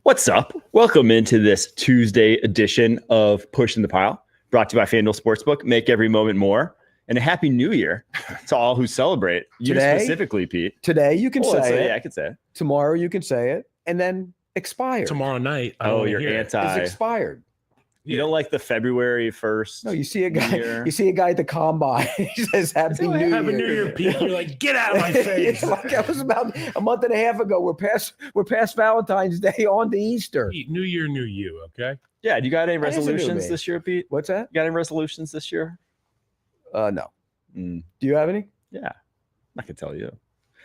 What's up? Welcome into this Tuesday edition of Pushing the Pile, brought to you by FanDuel Sportsbook. Make every moment more. And a happy new year to all who celebrate. You specifically, Pete. Today you can say it. Yeah, I can say it. Tomorrow you can say it. And then expired. Tomorrow night. You're anti. It's expired. You don't like the February 1st? No, you see a guy. You see a guy at the combine. He says, "Happy New Year." Happy New Year, Pete. You're like, get out of my face. Like that was about a month and a half ago. We're past Valentine's Day on to Easter. Pete, New Year, new you. Okay. Yeah. Do you got any resolutions this year, Pete? What's that? You got any resolutions this year? No. Do you have any? Yeah, I can tell you.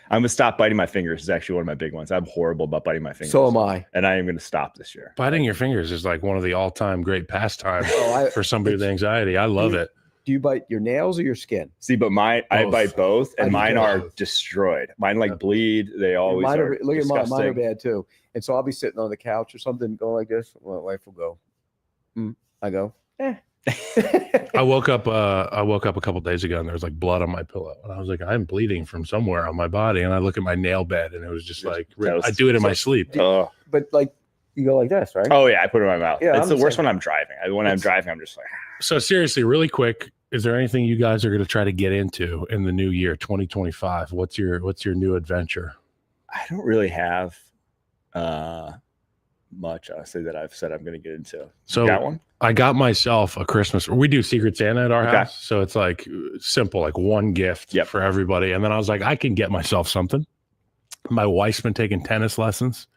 I'm going to stop biting my fingers. It's actually one of my big ones. I'm horrible about biting my fingers. So am I. And I am going to stop this year. Biting your fingers is like one of the all-time great pastimes for somebody with anxiety. I love it. Do you bite your nails or your skin? See, but I bite both, and mine are destroyed. Mine bleed. They always are. Look at mine. Mine are bad too. And so I'll be sitting on the couch or something, going like this. My wife will go. I go. I woke up a couple days ago and there was like blood on my pillow, and I was like, I'm bleeding from somewhere on my body, and I look at my nail bed and it was just like I do it in my sleep. But like you go like this, right? Oh yeah, I put it in my mouth. Yeah, it's the worst when I'm driving. I'm driving, I'm just like. So seriously, really quick, is there anything you guys are going to try to get into in the new year, 2025? What's your new adventure? I don't really have much, honestly, that I've said I'm going to get into. So you got one? I got myself a Christmas. We do Secret Santa at our house, so it's like simple, like one gift for everybody. And then I was like, I can get myself something. My wife's been taking tennis lessons,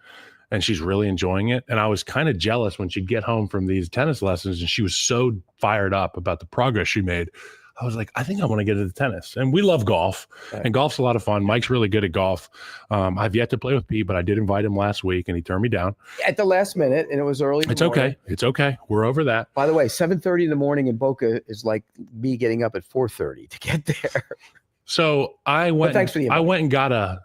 and she's really enjoying it. And I was kind of jealous when she'd get home from these tennis lessons, and she was so fired up about the progress she made. I was like, I think I want to get into tennis. And we love golf, and golf's a lot of fun. Mike's really good at golf. I've yet to play with Pete, but I did invite him last week, and he turned me down. At the last minute, and it was early. It's okay. It's okay. We're over that. By the way, 7:30 in the morning in Boca is like me getting up at 4:30 to get there. So I went and got a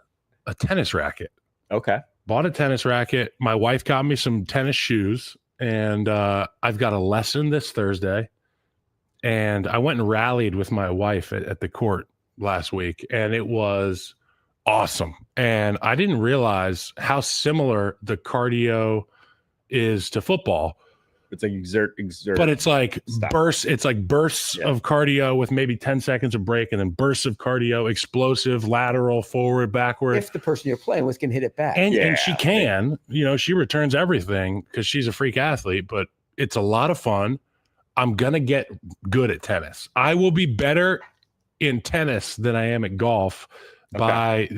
tennis racket. Okay. Bought a tennis racket. My wife got me some tennis shoes, and I've got a lesson this Thursday. And I went and rallied with my wife at the court last week, and it was awesome. And I didn't realize how similar the cardio is to football. It's like exert. But it's like bursts. It's like bursts of cardio with maybe 10 seconds of break, and then bursts of cardio, explosive, lateral, forward, backward. If the person you're playing with can hit it back. And she can. She returns everything because she's a freak athlete, but it's a lot of fun. I'm going to get good at tennis. I will be better in tennis than I am at golf by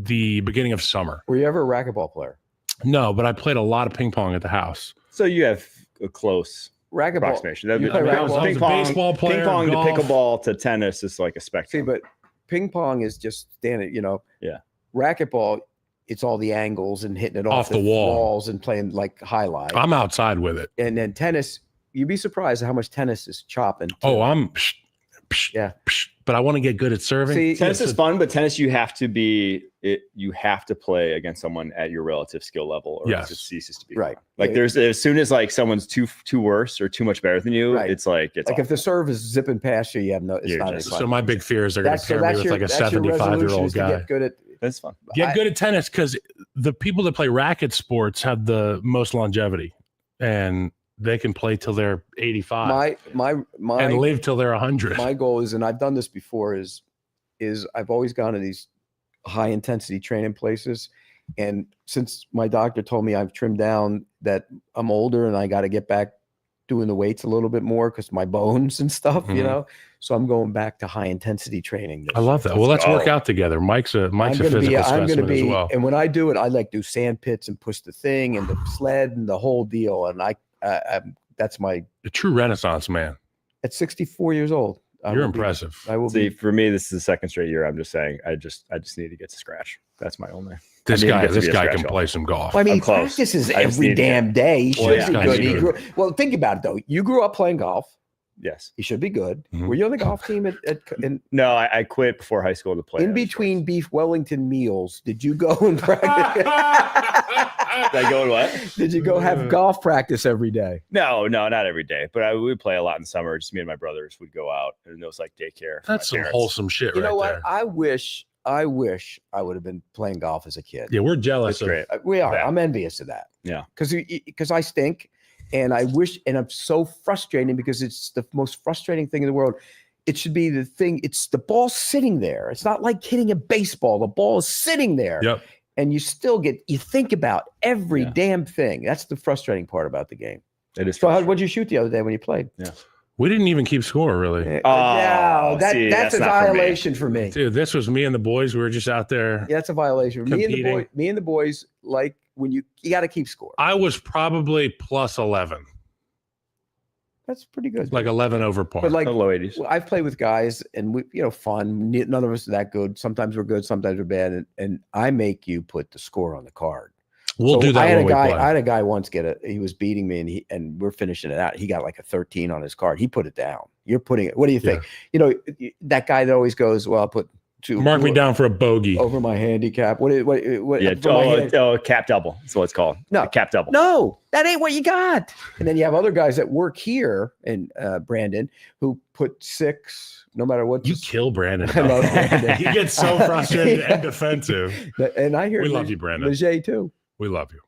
the beginning of summer. Were you ever a racquetball player? No, but I played a lot of ping pong at the house. So you have a close racquetball approximation. I was a baseball player. Ping pong to pickleball to tennis is like a spectrum. See, but ping pong is just standing, Yeah. Racquetball, it's all the angles and hitting it off the walls and playing like highlight. I'm outside with it. And then tennis, you'd be surprised at how much tennis is chopping. Oh, but I want to get good at serving. See, tennis is fun, but tennis you have to play against someone at your relative skill level, or else it ceases to be right. Fun. Like there's as soon as like someone's too worse or too much better than you, it's like awful. If the serve is zipping past you, you have no. It's not as fun. So my big fear is they're going to pair me with like a 75-year-old guy. Get good at. That's fun. Get good at tennis because the people that play racket sports have the most longevity, and they can play till they're 85. My and live till they're 100. My goal is, and I've done this before, is I've always gone to these high intensity training places, and since my doctor told me I've trimmed down, that I'm older and I got to get back doing the weights a little bit more because my bones and stuff, So I'm going back to high intensity training. I love that. Well, let's work out together. Mike's a physical specimen as well. And when I do it, I like do sand pits and push the thing and the sled and the whole deal. And that's a true Renaissance man. At 64 years old. You're impressive. I will see. For me, this is the second straight year. I'm just saying, I just need to get to scratch. That's my only. This guy can play some golf. Well, I mean, he practices every damn day. He should be good. Well, think about it though. You grew up playing golf. Yes. He should be good. Mm-hmm. Were you on the golf team No, I quit before high school to play. In between beef Wellington meals, did you go and practice? Did I go and what? Did you go have golf practice every day? No, not every day. But we would play a lot in summer. Just me and my brothers would go out, and it was like daycare. That's some wholesome shit, right there. You know what? I wish I wish I would have been playing golf as a kid. Yeah, we're jealous. That's great. We are. that. I'm envious of that. Yeah. Because I stink, and I wish, and I'm so frustrating because it's the most frustrating thing in the world. It should be the thing. It's the ball sitting there. It's not like hitting a baseball. The ball is sitting there. Yep. And you think about every damn thing. That's the frustrating part about the game. It is. So what'd you shoot the other day when you played? Yeah. We didn't even keep score, really. No, that's a violation for me. Dude, this was me and the boys. We were just out there. Yeah, that's a violation. Me and the boys, like when you got to keep score. I was probably plus 11. That's pretty good. Like 11 over par. But like low 80s. Well, I've played with guys and we, fun. None of us are that good. Sometimes we're good, sometimes we're bad. And I make you put the score on the card. We'll do that. I had a guy once he was beating me and we're finishing it out. He got like a 13 on his card. He put it down. You're putting it. What do you think? Yeah. That guy that always goes, well, I'll put Mark me down for a bogey over my handicap. What? Yeah. Cap double. That's what it's called. No, cap double. No, that ain't what you got. And then you have other guys that work here, and Brandon, who put 6, no matter what. You kill Brandon. I love Brandon. He gets so frustrated and defensive. And I hear we love you, Brandon. Leger too. We love you.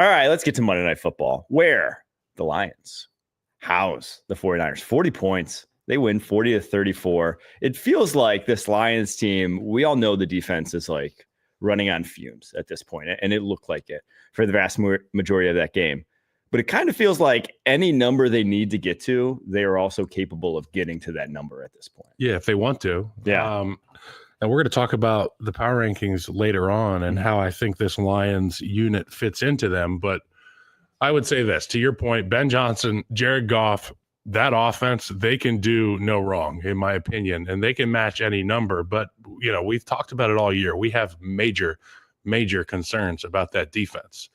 All right, let's get to Monday Night Football. Where the Lions house the 49ers. 40 points. They win 40-34. It feels like this Lions team, we all know the defense is like running on fumes at this point, and it looked like it for the vast majority of that game. But it kind of feels like any number they need to get to, they are also capable of getting to that number at this point. Yeah, if they want to. Yeah. And we're going to talk about the power rankings later on and how I think this Lions unit fits into them. But I would say this, to your point, Ben Johnson, Jared Goff, that offense, they can do no wrong, in my opinion, and they can match any number. But, we've talked about it all year. We have major, major concerns about that defense.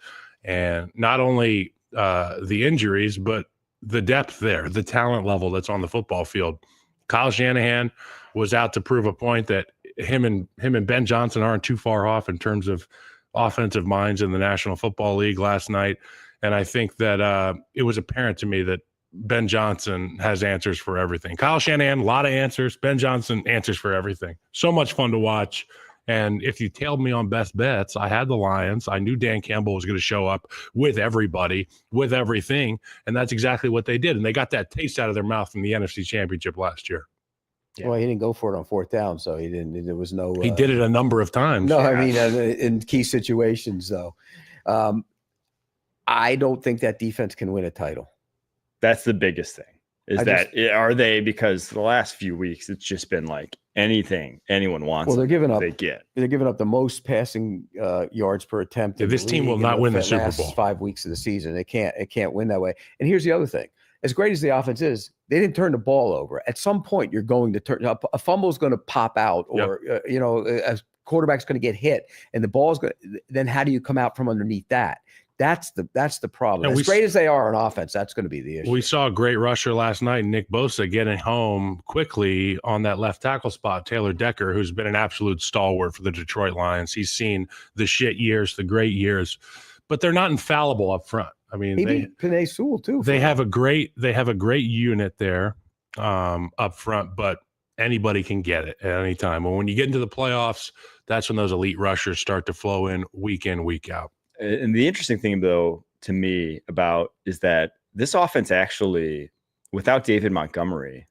And not only the injuries, but the depth there, the talent level that's on the football field. Kyle Shanahan was out to prove a point that him and Ben Johnson aren't too far off in terms of offensive minds in the National Football League last night. And I think that it was apparent to me that Ben Johnson has answers for everything. Kyle Shanahan, a lot of answers. Ben Johnson, answers for everything. So much fun to watch. And if you tailed me on best bets, I had the Lions. I knew Dan Campbell was going to show up with everybody, with everything. And that's exactly what they did. And they got that taste out of their mouth from the NFC Championship last year. Yeah. Well, he didn't go for it on 4th down, so he didn't. There was no. He did it a number of times. No, I mean in key situations, though. I don't think that defense can win a title. That's the biggest thing. Are they? Because the last few weeks, it's just been like anything anyone wants. Well, they're giving up. They're giving up the most passing yards per attempt. Yeah, this team will not win the Super Bowl. 5 weeks of the season, it can't win that way. And here's the other thing: as great as the offense is, they didn't turn the ball over. At some point, you're going to turn up. A fumble is going to pop out, or a quarterback's going to get hit, and the ball's going. Then how do you come out from underneath that? That's the problem. As great as they are on offense, that's going to be the issue. We saw a great rusher last night, Nick Bosa, getting home quickly on that left tackle spot. Taylor Decker, who's been an absolute stalwart for the Detroit Lions. He's seen the shit years, the great years, but they're not infallible up front. I mean, they Penei Sewell too. They have a great unit there up front, but anybody can get it at any time. And when you get into the playoffs, that's when those elite rushers start to flow in, week out. And the interesting thing, though, to me is that this offense actually, without David Montgomery,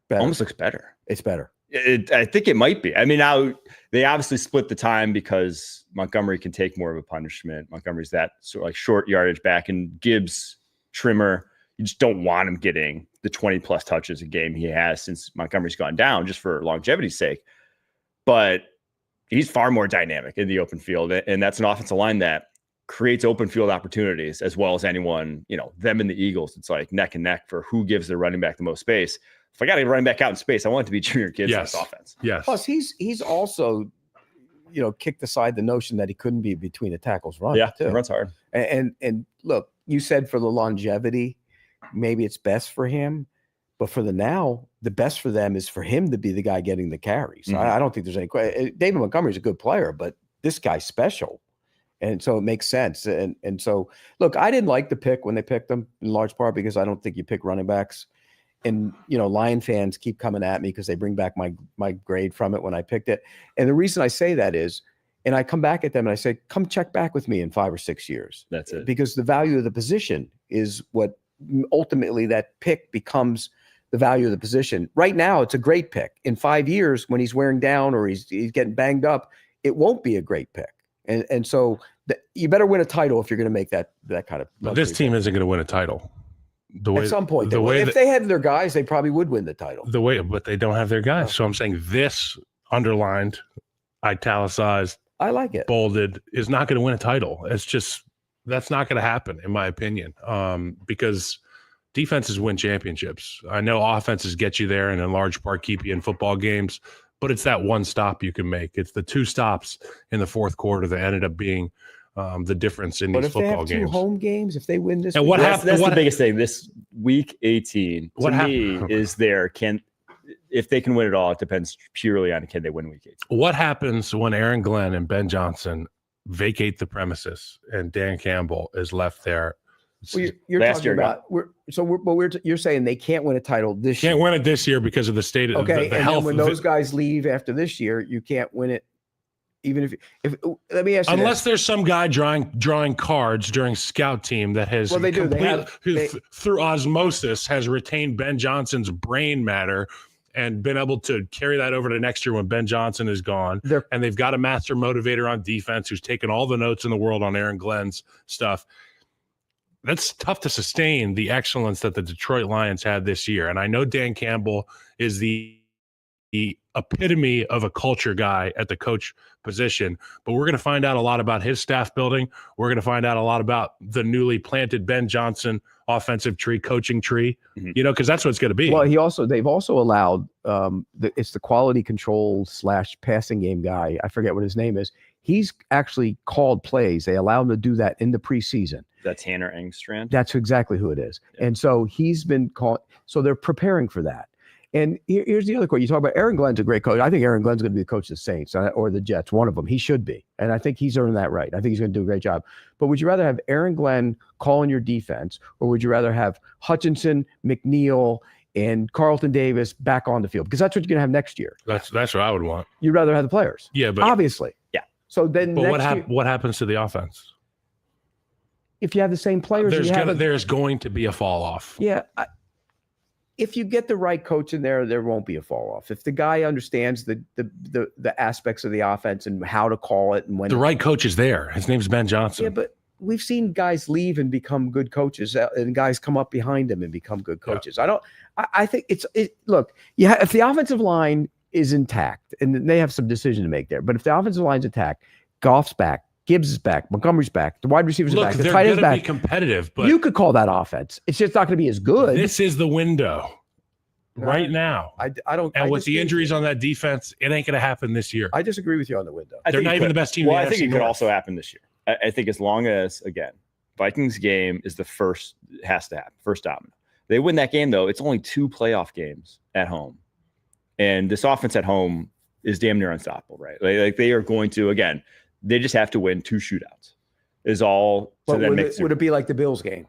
almost looks better. It's better. I think it might be. I mean, now they obviously split the time because Montgomery can take more of a punishment. Montgomery's that sort of like short yardage back, and Gibbs, Trimmer, you just don't want him getting the 20-plus touches a game he has since Montgomery's gone down, just for longevity's sake. But he's far more dynamic in the open field, and that's an offensive line that creates open field opportunities as well as anyone, them and the Eagles. It's like neck and neck for who gives the running back the most space. If I got to running back out in space, I want it to be Junior Gibbs in this offense. Yes. Plus, he's also, kicked aside the notion that he couldn't be between the tackles running. Yeah, too. He runs hard. And look, you said for the longevity, maybe it's best for him, but for the best for them is for him to be the guy getting the carries. Mm-hmm. I don't think there's any question. David Montgomery's a good player, but this guy's special. And so it makes sense. And so, look, I didn't like the pick when they picked them in large part because I don't think you pick running backs Lion fans keep coming at me because they bring back my grade from it when I picked it. And the reason I say that is, and I come back at them and I say, come check back with me in 5 or 6 years. That's it. Because the value of the position is what ultimately that pick becomes the value of the position. Right now, it's a great pick. In 5 years, when he's wearing down or he's getting banged up, it won't be a great pick. And so you better win a title if you're going to make that kind of. But this team isn't going to win a title. At some point, if they had their guys, they probably would win the title. But they don't have their guys. So I'm saying this underlined, italicized, I like it, bolded, is not going to win a title. That's not going to happen, in my opinion, because defenses win championships. I know offenses get you there and in large part keep you in football games, but it's that one stop you can make. It's the 2 stops in the fourth quarter that ended up being the difference in these football games. But if they have 2 home games, if they win this, and that's the biggest thing. This week 18 to me is if they can win it all, it depends purely on can they win week 18. What happens when Aaron Glenn and Ben Johnson vacate the premises and Dan Campbell is left there? Well, you're talking about you're saying they can't win a title this year. Can't win it this year because of the state of the health. Then when those guys leave after this year, you can't win it. Even if let me ask you, unless there's some guy drawing cards during scout team that has through osmosis has retained Ben Johnson's brain matter and been able to carry that over to next year when Ben Johnson is gone. And they've got a master motivator on defense who's taken all the notes in the world on Aaron Glenn's stuff. That's tough to sustain the excellence that the Detroit Lions had this year. And I know Dan Campbell is the epitome of a culture guy at the coach position, but we're going to find out a lot about his staff building. We're going to find out a lot about the newly planted Ben Johnson offensive tree, coaching tree, because that's what it's going to be. Well, they've also allowed, it's the quality control / passing game guy. I forget what his name is. He's actually called plays. They allow him to do that in the preseason. That's Tanner Engstrand. That's exactly who it is. Yeah. And so he's been called. So they're preparing for that. And here's the other quote. You talk about Aaron Glenn's a great coach. I think Aaron Glenn's going to be the coach of the Saints or the Jets, one of them. He should be. And I think he's earned that right. I think he's going to do a great job. But would you rather have Aaron Glenn calling your defense, or would you rather have Hutchinson, McNeil, and Carlton Davis back on the field? Because that's what you're going to have next year. That's what I would want. You'd rather have the players. Yeah, but obviously. Yeah. So then what happens to the offense? If you have the same players, there's going to be a fall off. Yeah. If you get the right coach in there won't be a fall off. If the guy understands the aspects of the offense and how to call it and when the right coach is there. His name's Ben Johnson. Yeah, but we've seen guys leave and become good coaches, and guys come up behind them and become good coaches. Yeah. I think look, if the offensive line is intact, and they have some decision to make there, but if the offensive line's intact, Goff's back, Gibbs is back, Montgomery's back, the wide receivers are back, the tight end's back. Be competitive, but you could call that offense. It's just not going to be as good. This is the window right now. I don't. And with the injuries on that defense, it ain't going to happen this year. I disagree with you on the window. They're not even the best team. Well, I think it could also happen this year. I think as long as, again, Vikings game is the first, has to happen, first domino. They win that game, though. It's only 2 playoff games at home, and this offense at home is damn near unstoppable, right? Like they are going to, again. They just have to win 2 shootouts. Is all. But would it be like the Bills game?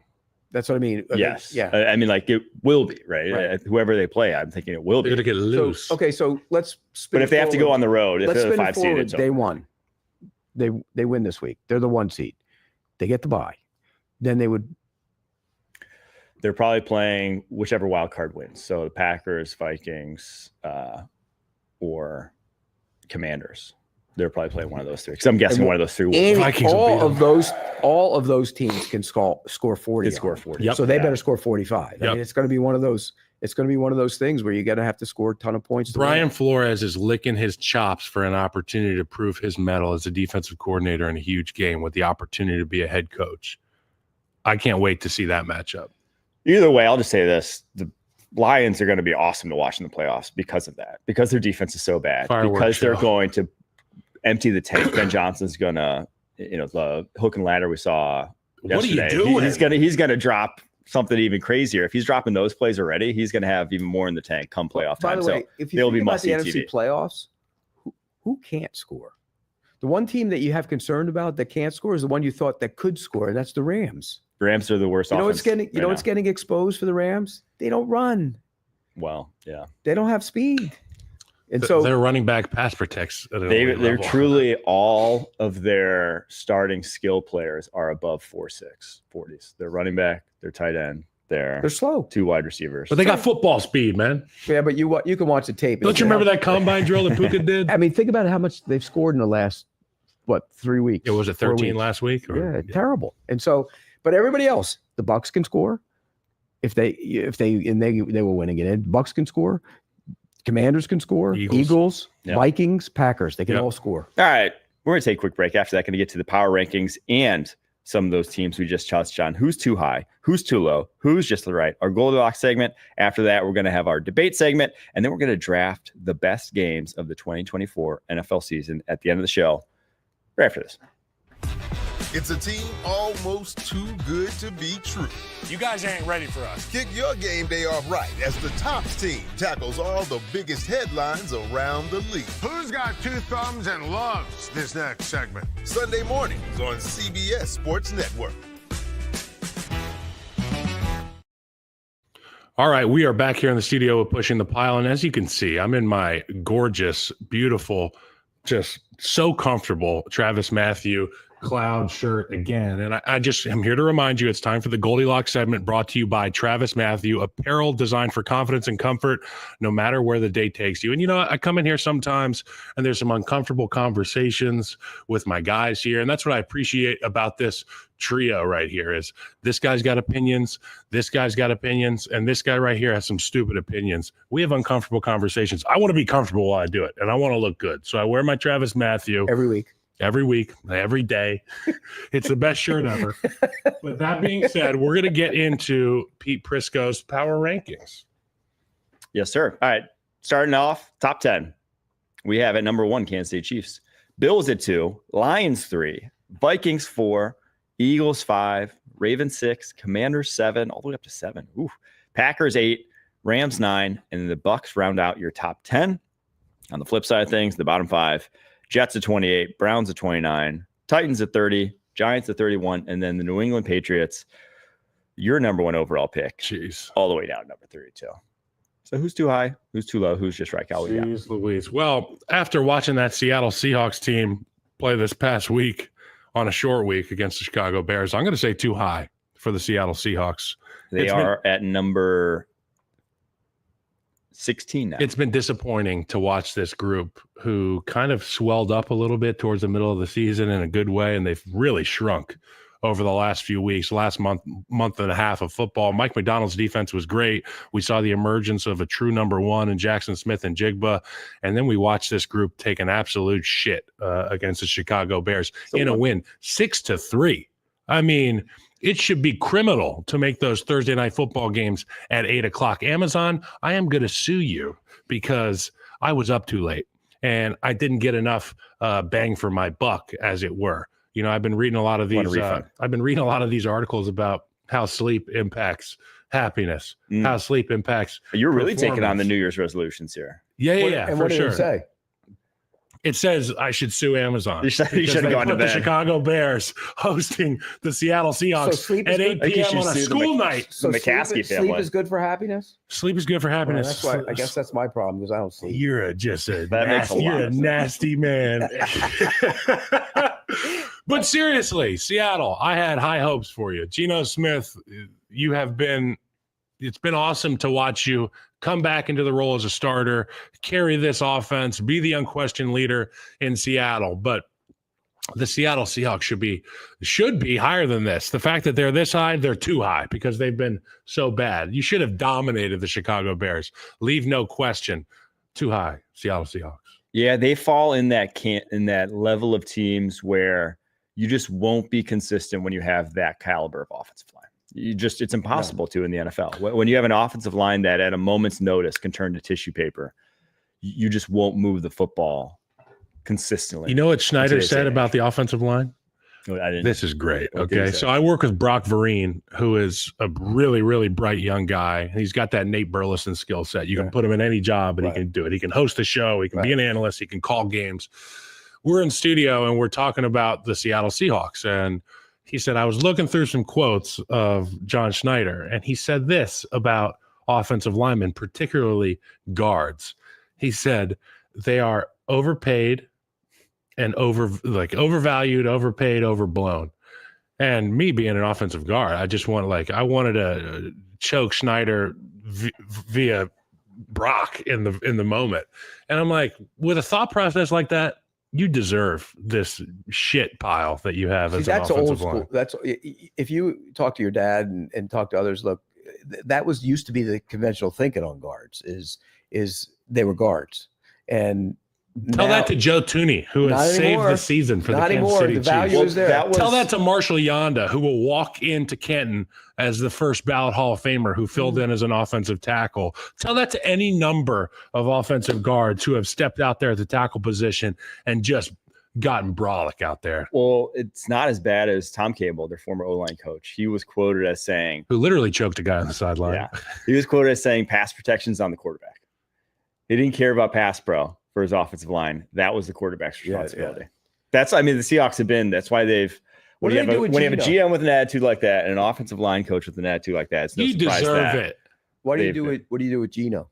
That's what I mean. Yes. Yeah. I mean, like it will be, right? Whoever they play, I'm thinking it will be. They're going to get loose. So let's spin. But if they have to go on the road, if they're the 5 seed, day 1, they win this week. They're the 1 seed. They get the bye. Then they're probably playing whichever wild card wins. So the Packers, Vikings, or Commanders. They're probably playing one of those 3 because I'm guessing one of those 3 will. Vikings all of those teams can score 40. They score 40. Yep. So they better score 45. Yep. I mean, it's going to be one of those. It's going to be one of those things where you're going to have to score a ton of points. Brian Flores is licking his chops for an opportunity to prove his mettle as a defensive coordinator in a huge game with the opportunity to be a head coach. I can't wait to see that matchup. Either way, I'll just say this: the Lions are going to be awesome to watch in the playoffs because of that. Because their defense is so bad. Because they're going to empty the tank. Ben Johnson's gonna, the hook and ladder we saw yesterday. What are you doing? He's gonna drop something even crazier. If he's dropping those plays already, he's gonna have even more in the tank come playoff time. By the way, if you think about the NFC playoffs, who can't score? The one team that you have concerned about that can't score is the one you thought that could score, and that's the Rams. Rams are the worst. What's getting exposed for the Rams? They don't run. Well, yeah. They don't have speed. And so their running back pass protects. They're truly all of their starting skill players are above 4.6 40s. They're running back, they're tight end, they're slow. 2 wide receivers. But they got football speed, man. Yeah, but you can watch the tape. Don't you remember that combine drill that Puka did? I mean, think about how much they've scored in the last 3 weeks. It was 13 last week. Yeah, terrible. And so, but everybody else, the Bucs can score. If they were winning it. Bucs can score. Commanders can score. Eagles, Vikings, Packers. They can all score. All right. We're going to take a quick break. After that, going to get to the power rankings and some of those teams we just touched on. Who's too high? Who's too low? Who's just right? Our Goldilocks segment. After that, we're going to have our debate segment, and then we're going to draft the best games of the 2024 NFL season at the end of the show. Right after this. It's a team almost too good to be true. You guys ain't ready for us. Kick your game day off right as the Tops team tackles all the biggest headlines around the league. Who's got 2 thumbs and loves this next segment? Sunday mornings on CBS Sports Network. All right, we are back here in the studio with Pushing the Pile, and as you can see, I'm in my gorgeous, beautiful, just so comfortable Travis Matthew cloud shirt again. And I'm here to remind you, it's time for the Goldilocks segment, brought to you by Travis Matthew, apparel designed for confidence and comfort, no matter where the day takes you. And you know, I come in here sometimes and there's some uncomfortable conversations with my guys here. And that's what I appreciate about this trio right here is this guy's got opinions, this guy's got opinions, and this guy right here has some stupid opinions. We have uncomfortable conversations. I want to be comfortable while I do it, and I want to look good. So I wear my Travis Matthew every week, every day. It's the best shirt ever. With that being said, we're going to get into Pete Prisco's power rankings. Yes, sir. All right. Starting off, top 10. We have at number 1, Kansas City Chiefs. Bills at 2, Lions 3, Vikings 4, Eagles 5, Ravens 6, Commanders 7, all the way up to 7. Ooh. Packers 8, Rams 9, and then the Bucs round out your top 10. On the flip side of things, the bottom 5, Jets at 28, Browns at 29, Titans at 30, Giants at 31, and then the New England Patriots, your number 1 overall pick. Jeez. All the way down to number 32. So who's too high? Who's too low? Who's just right? Jeez Louise. Well, after watching that Seattle Seahawks team play this past week on a short week against the Chicago Bears, I'm going to say too high for the Seattle Seahawks. They are at number 16 now. It's been disappointing to watch this group who kind of swelled up a little bit towards the middle of the season in a good way, and they've really shrunk over the last few weeks, last month and a half of football. Mike McDonald's defense was great. We saw the emergence of a true number 1 in Jackson Smith and Jigba, and then we watched this group take an absolute shit against the Chicago Bears in a win, 6-3. I mean, it should be criminal to make those Thursday night football games at 8:00. Amazon, I am going to sue you because I was up too late and I didn't get enough bang for my buck, as it were. You know, I've been reading a lot of these articles about how sleep impacts happiness, how sleep impacts. You're really taking on the New Year's resolutions here. Yeah, and for what did sure. it say? It says I should sue Amazon. You should have gone to bed. The Chicago Bears hosting the Seattle Seahawks at 8 p.m. on a school night. So the McCaskey family. Sleep is good for happiness? Sleep is good for happiness. That's why, I guess that's my problem because I don't sleep. You're a nasty man. But seriously, Seattle, I had high hopes for you. Geno Smith, it's been awesome to watch you come back into the role as a starter, carry this offense, be the unquestioned leader in Seattle. But the Seattle Seahawks should be higher than this. The fact that they're this high, they're too high because they've been so bad. You should have dominated the Chicago Bears. Leave no question. Too high, Seattle Seahawks. Yeah, they fall in that level of teams where you just won't be consistent when you have that caliber of offensive line. It's impossible to in the NFL. When you have an offensive line that at a moment's notice can turn to tissue paper, you just won't move the football consistently. You know what Schneider said about the offensive line? This is great. Okay. So I work with Brock Vereen, who is a really, really bright young guy. He's got that Nate Burleson skill set. You can put him in any job and he can do it. He can host a show. He can be an analyst. He can call games. We're in studio and we're talking about the Seattle Seahawks. And he said, I was looking through some quotes of John Schneider, and he said this about offensive linemen, particularly guards. He said they are overpaid and overvalued, overpaid, overblown. And me being an offensive guard, I wanted to choke Schneider via Brock in the moment. And I'm like, with a thought process like that, you deserve this shit pile that you have as an offensive line. That's if you talk to your dad and talk to others, look, that used to be the conventional thinking on guards is they were guards. And tell that to Joe Tooney, who has saved the season for the Kansas City Chiefs. The value is there. Tell that to Marshall Yanda, who will walk into Canton as the first ballot Hall of Famer who filled in as an offensive tackle. Tell that to any number of offensive guards who have stepped out there at the tackle position and just gotten brolic out there. Well, it's not as bad as Tom Cable, their former O-line coach. He was quoted as saying... Who literally choked a guy on the sideline. Yeah. He was quoted as saying pass protection's on the quarterback. He didn't care about pass pro for his offensive line. That was the quarterback's responsibility. Yeah. The Seahawks have been, that's why they've, when you have a GM with an attitude like that and an offensive line coach with an attitude like that, it's no surprise deserve it. What do you do with Geno?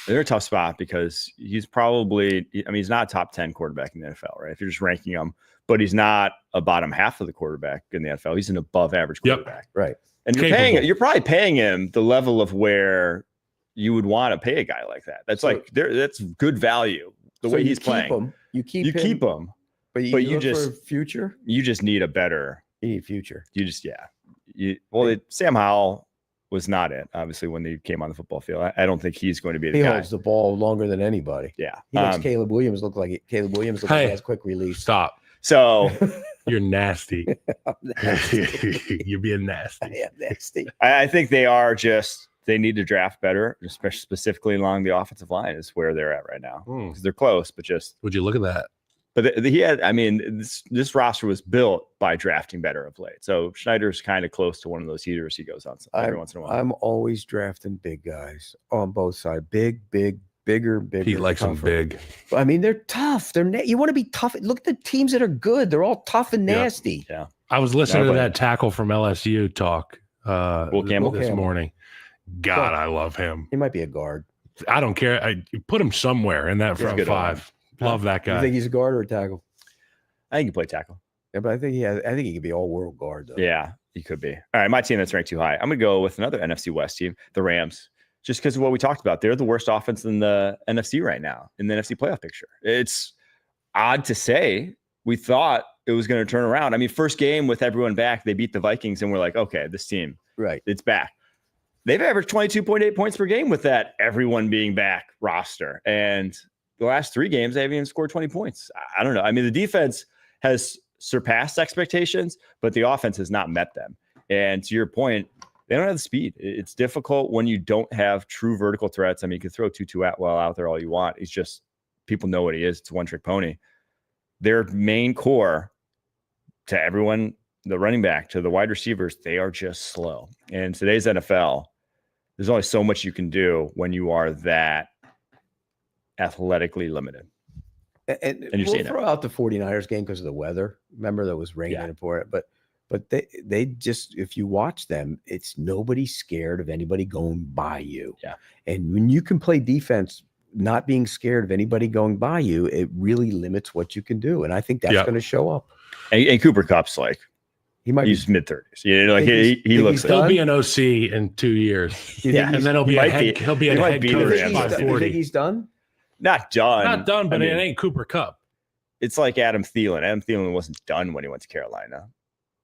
They're a tough spot because he's probably, he's not a top 10 quarterback in the NFL, right? If you're just ranking him, but he's not a bottom half of the quarterback in the NFL. He's an above average quarterback. Yep. Right. And you're probably paying him the level of where you would want to pay a guy like that. That's that's good value. The way he's playing, you keep him, but you just for future. You just need a better. You need future. You just Sam Howell was not it. Obviously, when they came on the football field, I don't think he's going to be the guy. He holds the ball longer than anybody. Yeah, he makes Caleb Williams look like he has quick release. Stop. So you're nasty. You're being nasty. I am nasty. I think they are just. They need to draft better, especially specifically along the offensive line is where they're at right now. Because they're close, but just would you look at that? But he had, this roster was built by drafting better of late. So Schneider's kind of close to one of those heaters he goes on every once in a while. I'm always drafting big guys on both sides. Bigger. He likes them big. They're tough. You want to be tough. Look at the teams that are good. They're all tough and nasty. Yeah. I was listening to that tackle from LSU talk this morning. God, I love him. He might be a guard. I don't care. I put him somewhere in that front five. Love that guy. You think he's a guard or a tackle? I think he can play tackle. Yeah, but I think he could be all-world guard, though. Yeah, he could be. All right, my team that's ranked too high. I'm going to go with another NFC West team, the Rams, just because of what we talked about. They're the worst offense in the NFC right now, in the NFC playoff picture. It's odd to say. We thought it was going to turn around. First game with everyone back, they beat the Vikings, and we're like, okay, this team, it's back. They've averaged 22.8 points per game with that everyone being back roster. And the last 3 games, they haven't even scored 20 points. I don't know. The defense has surpassed expectations, but the offense has not met them. And to your point, they don't have the speed. It's difficult when you don't have true vertical threats. You can throw Tutu Atwell out there all you want. He's just, people know what he is. It's a one-trick pony. Their main core to everyone, the running back to the wide receivers, they are just slow. And today's NFL, there's only so much you can do when you are that athletically limited. And we'll throw out the 49ers game because of the weather. Remember, that was raining for it. But they just, if you watch them, it's nobody scared of anybody going by you. Yeah. And when you can play defense, not being scared of anybody going by you, it really limits what you can do. And I think that's going to show up. And Cooper Kupp's he's mid-30s. He looks. He'll be an OC in 2 years. And then he'll be a head coach by 40. You think he's done? Not done, but it ain't Cooper Kupp. It's like Adam Thielen. Adam Thielen wasn't done when he went to Carolina,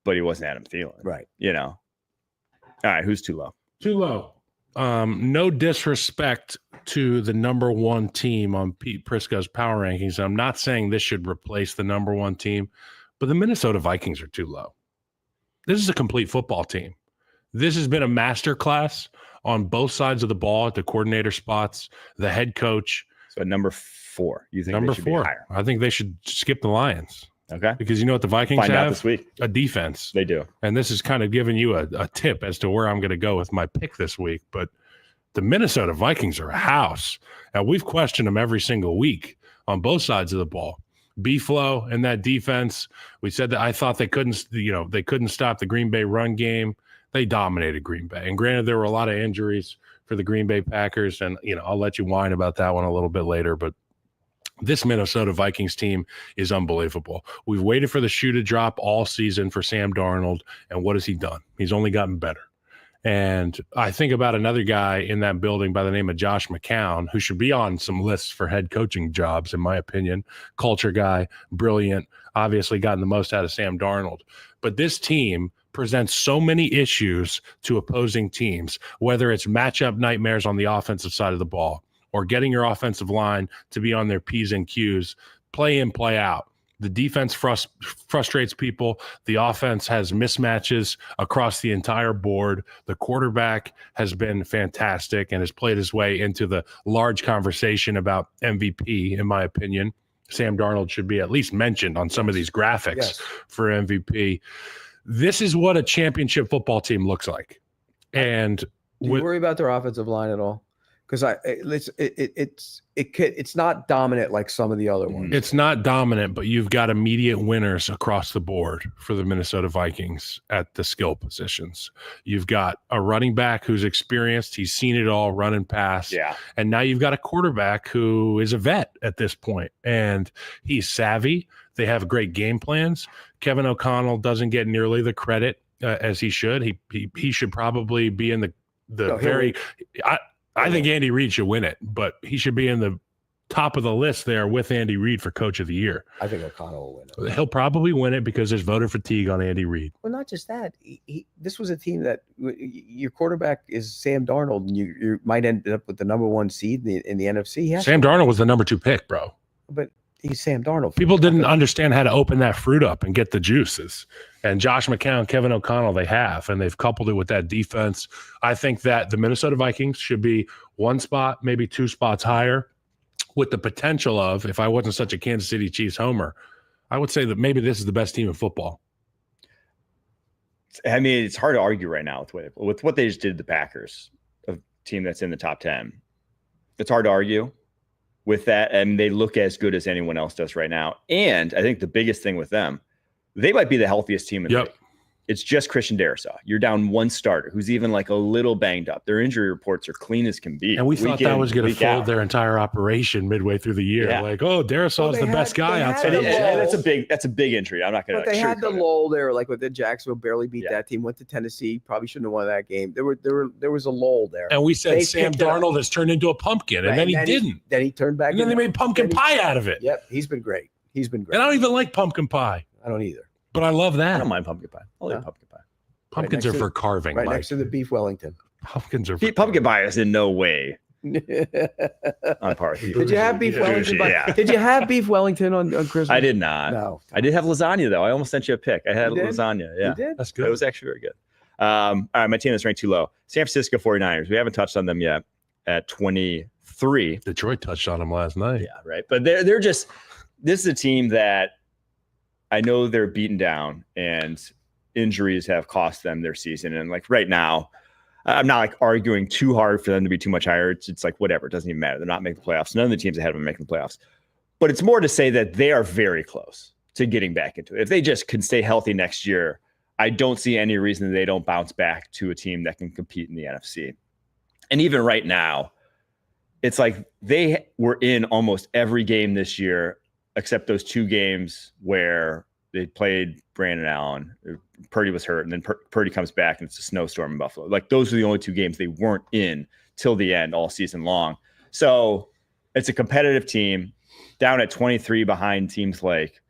but he wasn't Adam Thielen. Right. All right, who's too low? Too low. No disrespect to the number 1 team on Pete Prisco's power rankings. I'm not saying this should replace the number 1 team, but the Minnesota Vikings are too low. This is a complete football team. This has been a masterclass on both sides of the ball at the coordinator spots, the head coach. So number 4, you think number they should 4? Be higher? I think they should skip the Lions. Okay. Because you know what the Vikings Find have? out this week. A defense. They do. And this is kind of giving you a tip as to where I'm going to go with my pick this week. But the Minnesota Vikings are a house. And we've questioned them every single week on both sides of the ball. B-Flow and that defense. We said that I thought they couldn't stop the Green Bay run game. they dominated Green Bay. And granted, there were a lot of injuries for the Green Bay Packers, and I'll let you whine about that one a little bit later, but this Minnesota Vikings team is unbelievable. We've waited for the shoe to drop all season for Sam Darnold, and what has he done? He's only gotten better. And I think about another guy in that building by the name of Josh McCown, who should be on some lists for head coaching jobs, in my opinion. Culture guy, brilliant, obviously gotten the most out of Sam Darnold. But this team presents so many issues to opposing teams, whether it's matchup nightmares on the offensive side of the ball or getting your offensive line to be on their P's and Q's, play in, play out. The defense frustrates people. The offense has mismatches across the entire board. The quarterback has been fantastic and has played his way into the large conversation about MVP, in my opinion. Sam Darnold should be at least mentioned on some of these graphics for MVP. This is what a championship football team looks like. And do you worry about their offensive line at all? Because it's not dominant like some of the other ones. It's not dominant, but you've got immediate winners across the board for the Minnesota Vikings at the skill positions. You've got a running back who's experienced. He's seen it all, run and pass. Yeah. And now you've got a quarterback who is a vet at this point, and he's savvy. They have great game plans. Kevin O'Connell doesn't get nearly the credit as he should. He should probably be in I think Andy Reid should win it, but he should be in the top of the list there with Andy Reid for Coach of the Year. I think O'Connell will win it. He'll probably win it because there's voter fatigue on Andy Reid. Well, not just that. This was a team that your quarterback is Sam Darnold, and you might end up with the number 1 seed in the NFC. Sam Darnold was the number 2 pick, bro. But he's Sam Darnold. People didn't understand how to open that fruit up and get the juices. And Josh McCown, Kevin O'Connell, they have, and they've coupled it with that defense. I think that the Minnesota Vikings should be 1 spot, maybe 2 spots higher, with the potential of, if I wasn't such a Kansas City Chiefs homer, I would say that maybe this is the best team in football. I mean, it's hard to argue right now with what they just did to the Packers, a team that's in the top 10. It's hard to argue with that, and they look as good as anyone else does right now. And I think the biggest thing with them, they might be the healthiest team in the league. It's just Christian Darrisaw. You're down 1 starter who's even like a little banged up. Their injury reports are clean as can be. And we thought that was going to fold their entire operation midway through the year. Yeah. Like, Darrisaw's the best guy outside. And that's a big injury. I'm not going to. But they had the lull there, like with the Jacksonville barely beat that team. Went to Tennessee, probably shouldn't have won that game. There was a lull there. And we said Sam Darnold has turned into a pumpkin, and then he didn't. Then he turned back. And then they made pumpkin pie out of it. Yep, he's been great. And I don't even like pumpkin pie. I don't either. But I love that. I don't mind pumpkin pie. I'll eat pumpkin pie. Pumpkins are for carving. Right next to the beef Wellington. Pumpkins are for pumpkin pie is in no way on par with you. Did you have beef Wellington? Did you have beef Wellington on Christmas? I did not. No. I did have lasagna though. I almost sent you a pic. I had lasagna. Yeah. You did? That's good. It was actually very good. All right, my team is ranked too low. San Francisco 49ers. We haven't touched on them yet at 23. Detroit touched on them last night. Yeah, right. But they're just this is a team that I know they're beaten down and injuries have cost them their season. And like right now, I'm not like arguing too hard for them to be too much higher. It's like whatever. It doesn't even matter. They're not making the playoffs. None of the teams ahead of them are making the playoffs. But it's more to say that they are very close to getting back into it. If they just can stay healthy next year, I don't see any reason that they don't bounce back to a team that can compete in the NFC. And even right now, it's like they were in almost every game this year, except those 2 games where they played Brandon Allen. Purdy was hurt, and then Purdy comes back, and it's a snowstorm in Buffalo. Like, those are the only 2 games they weren't in till the end all season long. So it's a competitive team down at 23 behind teams like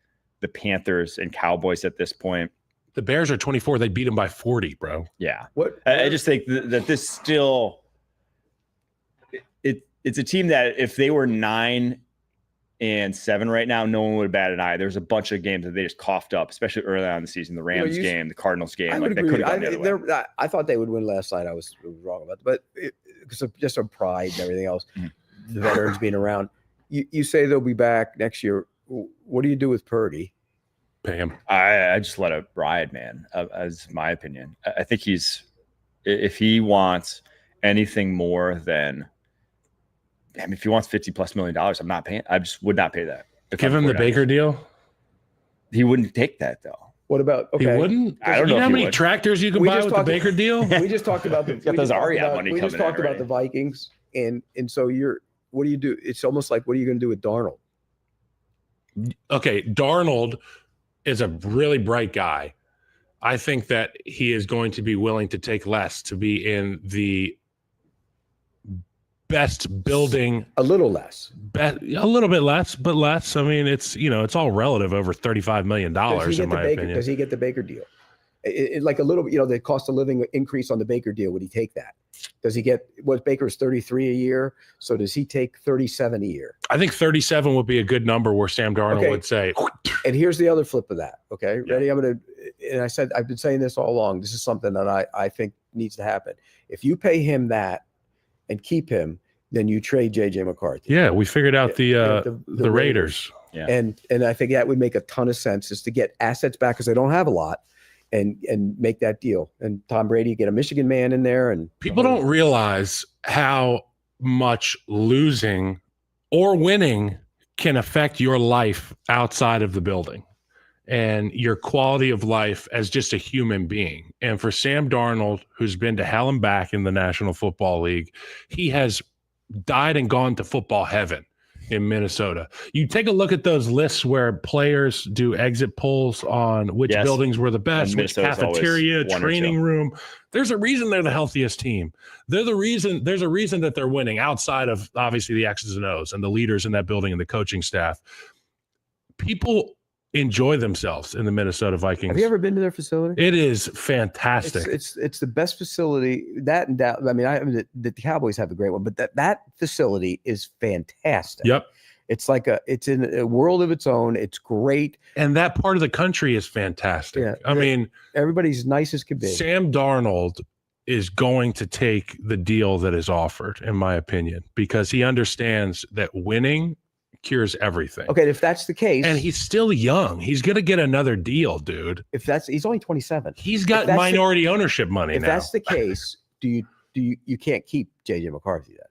the Panthers and Cowboys at this point. The Bears are 24. They beat them by 40, bro. Yeah. I just think that this still it's a team that if they were 9-7 right now, no one would have batted an eye. There's a bunch of games that they just coughed up, especially early on in the season. The Rams game, the Cardinals game. I like would agree. I thought they would win last night. I was wrong about that. But because of just some pride and everything else, the veterans being around. You say they'll be back next year. What do you do with Purdy? Pay him. I just let it ride, man, as my opinion. I think if he wants anything more than – if he wants $50+ million, I'm not paying. I just would not pay that. Give him the Baker deal. He wouldn't take that though. What about? Okay, He wouldn't. I don't know You know if how he many would. tractors you can We buy just with the talked- Baker deal? we just talked about the. Got those Ariat money We just coming in talked about already. the Vikings, and so what do you do? It's almost like, what are you going to do with Darnold? Okay, Darnold is a really bright guy. I think that he is going to be willing to take less to be in the best building. A little less. A little bit less, but less. I mean, it's all relative. Over $35 million, in my opinion. Does he get the Baker deal? Like a little, the cost of living increase on the Baker deal. Would he take that? Does he get what Baker's 33 a year? So does he take 37 a year? I think 37 would be a good number where Sam Darnold would say. And here's the other flip of that. Okay, ready? And I said, I've been saying this all along. This is something that I think needs to happen. If you pay him that and keep him, then you trade JJ McCarthy. Yeah, we figured out the Raiders. Yeah. And I think that would make a ton of sense, is to get assets back, because they don't have a lot, and make that deal. And Tom Brady, get a Michigan man in there. And people don't realize how much losing or winning can affect your life outside of the building and your quality of life as just a human being. And for Sam Darnold, who's been to hell and back in the National Football League, he has died and gone to football heaven in Minnesota. You take a look at those lists where players do exit polls on which buildings were the best, which cafeteria, training room. There's a reason they're the healthiest team. There's a reason that they're winning, outside of obviously the X's and O's and the leaders in that building and the coaching staff. People enjoy themselves in the Minnesota Vikings. Have you ever been to their facility? It is fantastic. It's the best facility. That and that. I mean, the Cowboys have a great one, but that facility is fantastic. Yep. It's like it's in a world of its own. It's great. And that part of the country is fantastic. Yeah. I mean, everybody's nice as can be. Sam Darnold is going to take the deal that is offered, in my opinion, because he understands that winning cures everything. Okay, if that's the case, and he's still young, he's gonna get another deal, dude. He's only 27. He's got minority ownership money. If now. that's the case, you can't keep JJ McCarthy then?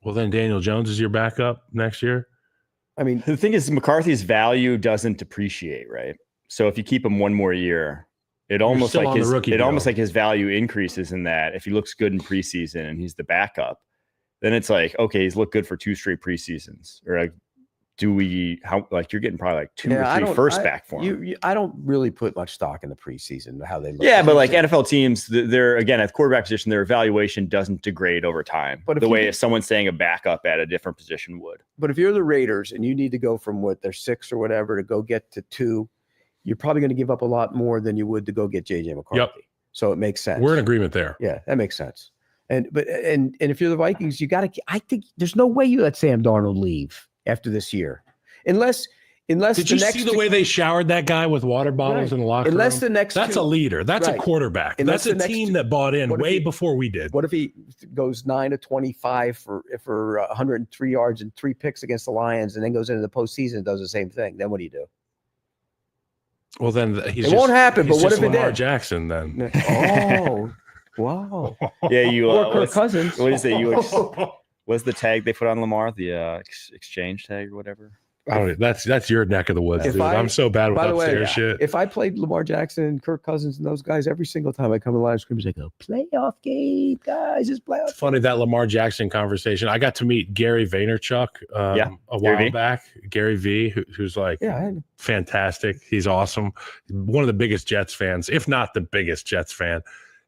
Well, then Daniel Jones is your backup next year. I mean, the thing is, McCarthy's value doesn't depreciate, right? So if you keep him one more year, it almost like his value increases in that if he looks good in preseason and he's the backup, then it's like, okay, he's looked good for 2 straight preseasons. Or like, you're getting probably like 2 or 3 first back for him. I don't really put much stock in the preseason, how they look. Yeah, but like NFL teams, they're again at the quarterback position, their evaluation doesn't degrade over time. But if someone's saying a backup at a different position would. But if you're the Raiders and you need to go from they're 6 or whatever to go get to 2, you're probably going to give up a lot more than you would to go get JJ McCarthy. Yep. So it makes sense. We're in agreement there. Yeah, that makes sense. And if you're the Vikings, I think there's no way you let Sam Darnold leave after this year, unless. Did you see the way they showered that guy with water bottles in the locker room? That's a leader. That's a quarterback. That's a team that bought in way before we did. What if he goes 9-25 for 103 yards and 3 picks against the Lions, and then goes into the postseason and does the same thing? Then what do you do? Well, then it won't happen. But what if it did? Lamar Jackson then? Oh. Wow. Yeah, or Kirk Cousins. What is it? What's the tag they put on Lamar? The exchange tag or whatever? I don't know. That's your neck of the woods, dude. I'm so bad with upstairs shit. If I played Lamar Jackson and Kirk Cousins and those guys, every single time I come to the line of scrimmage, I go, playoff game, guys. It's playoff. It's funny, that Lamar Jackson conversation. I got to meet Gary Vaynerchuk a while back. Gary V, who's like fantastic. He's awesome. One of the biggest Jets fans, if not the biggest Jets fan.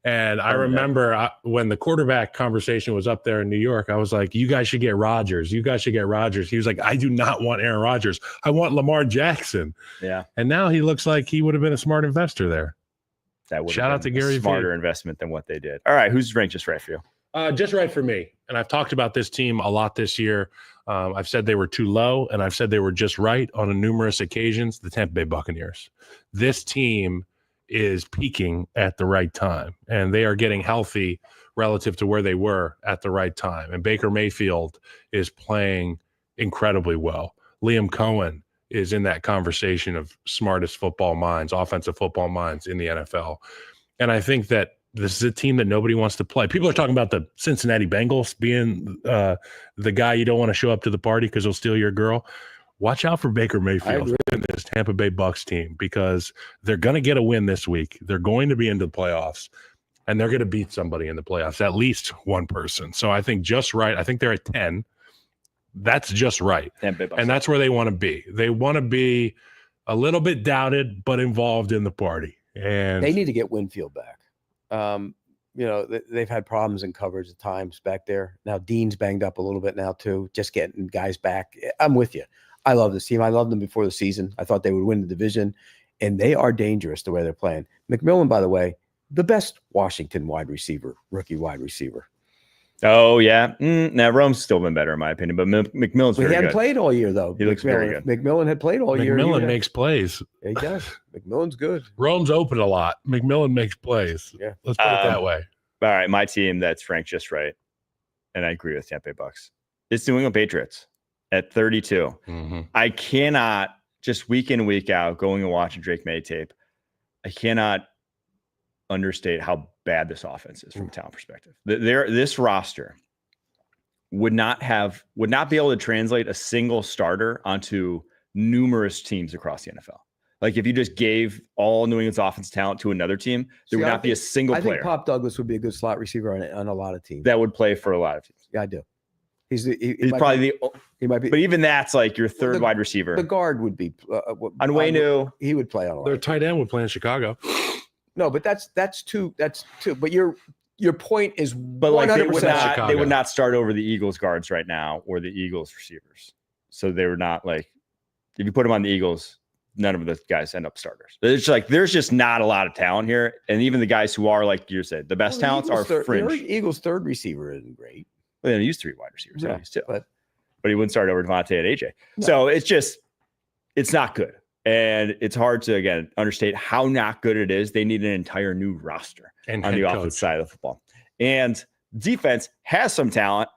And I remember when the quarterback conversation was up there in New York, I was like, you guys should get Rodgers. You guys should get Rodgers. He was like, I do not want Aaron Rodgers. I want Lamar Jackson. Yeah. And now he looks like he would have been a smart investor there. That would Shout out to Gary. Smarter investment than what they did. All right. Who's ranked just right for you? Just right for me. And I've talked about this team a lot this year. I've said they were too low, and I've said they were just right on numerous occasions. The Tampa Bay Buccaneers. This team is peaking at the right time, and they are getting healthy relative to where they were at the right time. And Baker Mayfield is playing incredibly well. Liam Cohen is in that conversation of smartest football minds, offensive football minds in the NFL. And I think that this is a team that nobody wants to play. People are talking about the Cincinnati Bengals being the guy you don't want to show up to the party because he'll steal your girl. watch out for Baker Mayfield and this Tampa Bay Bucs team, because they're going to get a win this week. They're going to be into the playoffs, and they're going to beat somebody in the playoffs, at least one person. So I think just right. I think they're at 10. That's just right. And that's where they want to be. They want to be a little bit doubted, but involved in the party. And they need to get Winfield back. They've had problems in coverage at times back there. Now Dean's banged up a little bit now too, just getting guys back. I'm with you. I love this team. I loved them before the season. I thought they would win the division, and they are dangerous the way they're playing. McMillan, by the way, the best Washington rookie wide receiver. Oh, yeah. Now, Rome's still been better, in my opinion, but McMillan's very good. He hadn't played all year, though. He looks very good. McMillan had played all year. McMillan makes plays. Yeah, he does. McMillan's good. Rome's open a lot. McMillan makes plays. Yeah. Let's put it that way. All right, my team that's ranked just right, and I agree with Tampa Bay Bucs. It's New England Patriots at 32. Mm-hmm. I cannot, just week in, week out, going and watching Drake May tape, I cannot understate how bad this offense is from a talent perspective. This roster would not be able to translate a single starter onto numerous teams across the NFL. Like if you just gave all New England's offense talent to another team, there would not be a single player. I think Pop Douglas would be a good slot receiver on a lot of teams. That would play for a lot of teams. Yeah, I do. He's probably he might be, but even that's like your third wide receiver. The guard would be Onwenu. He would play on a lot. Their tight end would play in Chicago. No, but that's two. But your point is, but like they would not start over the Eagles guards right now or the Eagles receivers. So they were not like, if you put them on the Eagles, none of the guys end up starters. It's like there's just not a lot of talent here, and even the guys who are, like you said, the best talents are fringe. Eagles' third receiver isn't great. Well, they used 3 wide receivers. Yeah, but he wouldn't start over Devontae and AJ. No. So it's not good. And it's hard to, again, understate how not good it is. They need an entire new roster on the offensive side of the football. And defense has some talent,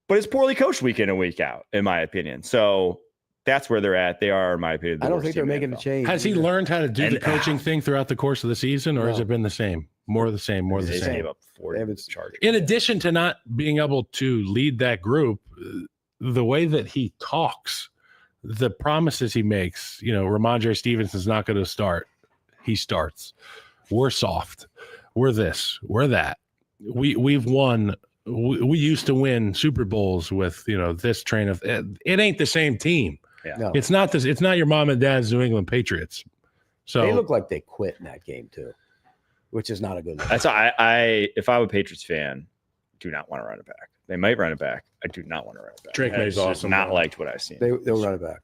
but it's poorly coached week in and week out, in my opinion. So that's where they're at. They are, in my opinion, I don't think they're making a change. Has he learned how to do the coaching thing throughout the course of the season, or has it been the same? More of the same, more of the same. In addition to not being able to lead that group, the way that he talks, the promises he makes, Ramondre Stevenson's not going to start. He starts. We're soft. We're this. We're that. We've won. We used to win Super Bowls with, this train of, it ain't the same team. Yeah. No. It's not this. It's not your mom and dad's New England Patriots. So they look like they quit in that game too, which is not a good look. That's why if I'm a Patriots fan, do not want to run it back. They might run it back. I do not want to run it back. Drake May's awesome. Not liked what I've seen. They'll run it back.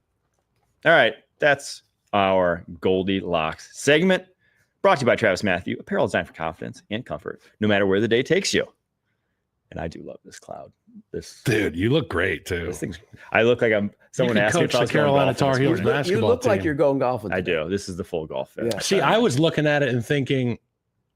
All right. That's our Goldilocks segment, brought to you by Travis Matthew. Apparel designed for confidence and comfort, no matter where the day takes you. And I do love this cloud. Dude, you look great too. This thing's. I look like I'm. Someone asked me if I was the Carolina Tar Heels basketball You look team. like you're going golfing. I do. This is the full golf fit. Yeah. See, I was looking at it and thinking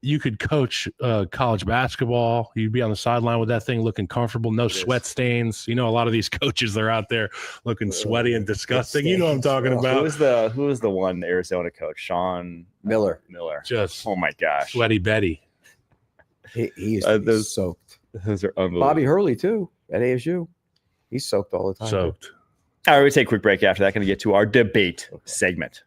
you could coach college basketball. You'd be on the sideline with that thing looking comfortable, no sweat stains. A lot of these coaches, they're out there looking sweaty and disgusting. You know what I'm talking about. Who was the one Arizona coach? Sean Miller. Just oh my gosh, sweaty Betty. He's soaked. Those are unbelievable. Bobby Hurley too at ASU. He's soaked all the time. Soaked. All right, we take a quick break after that. Going to get to our debate segment.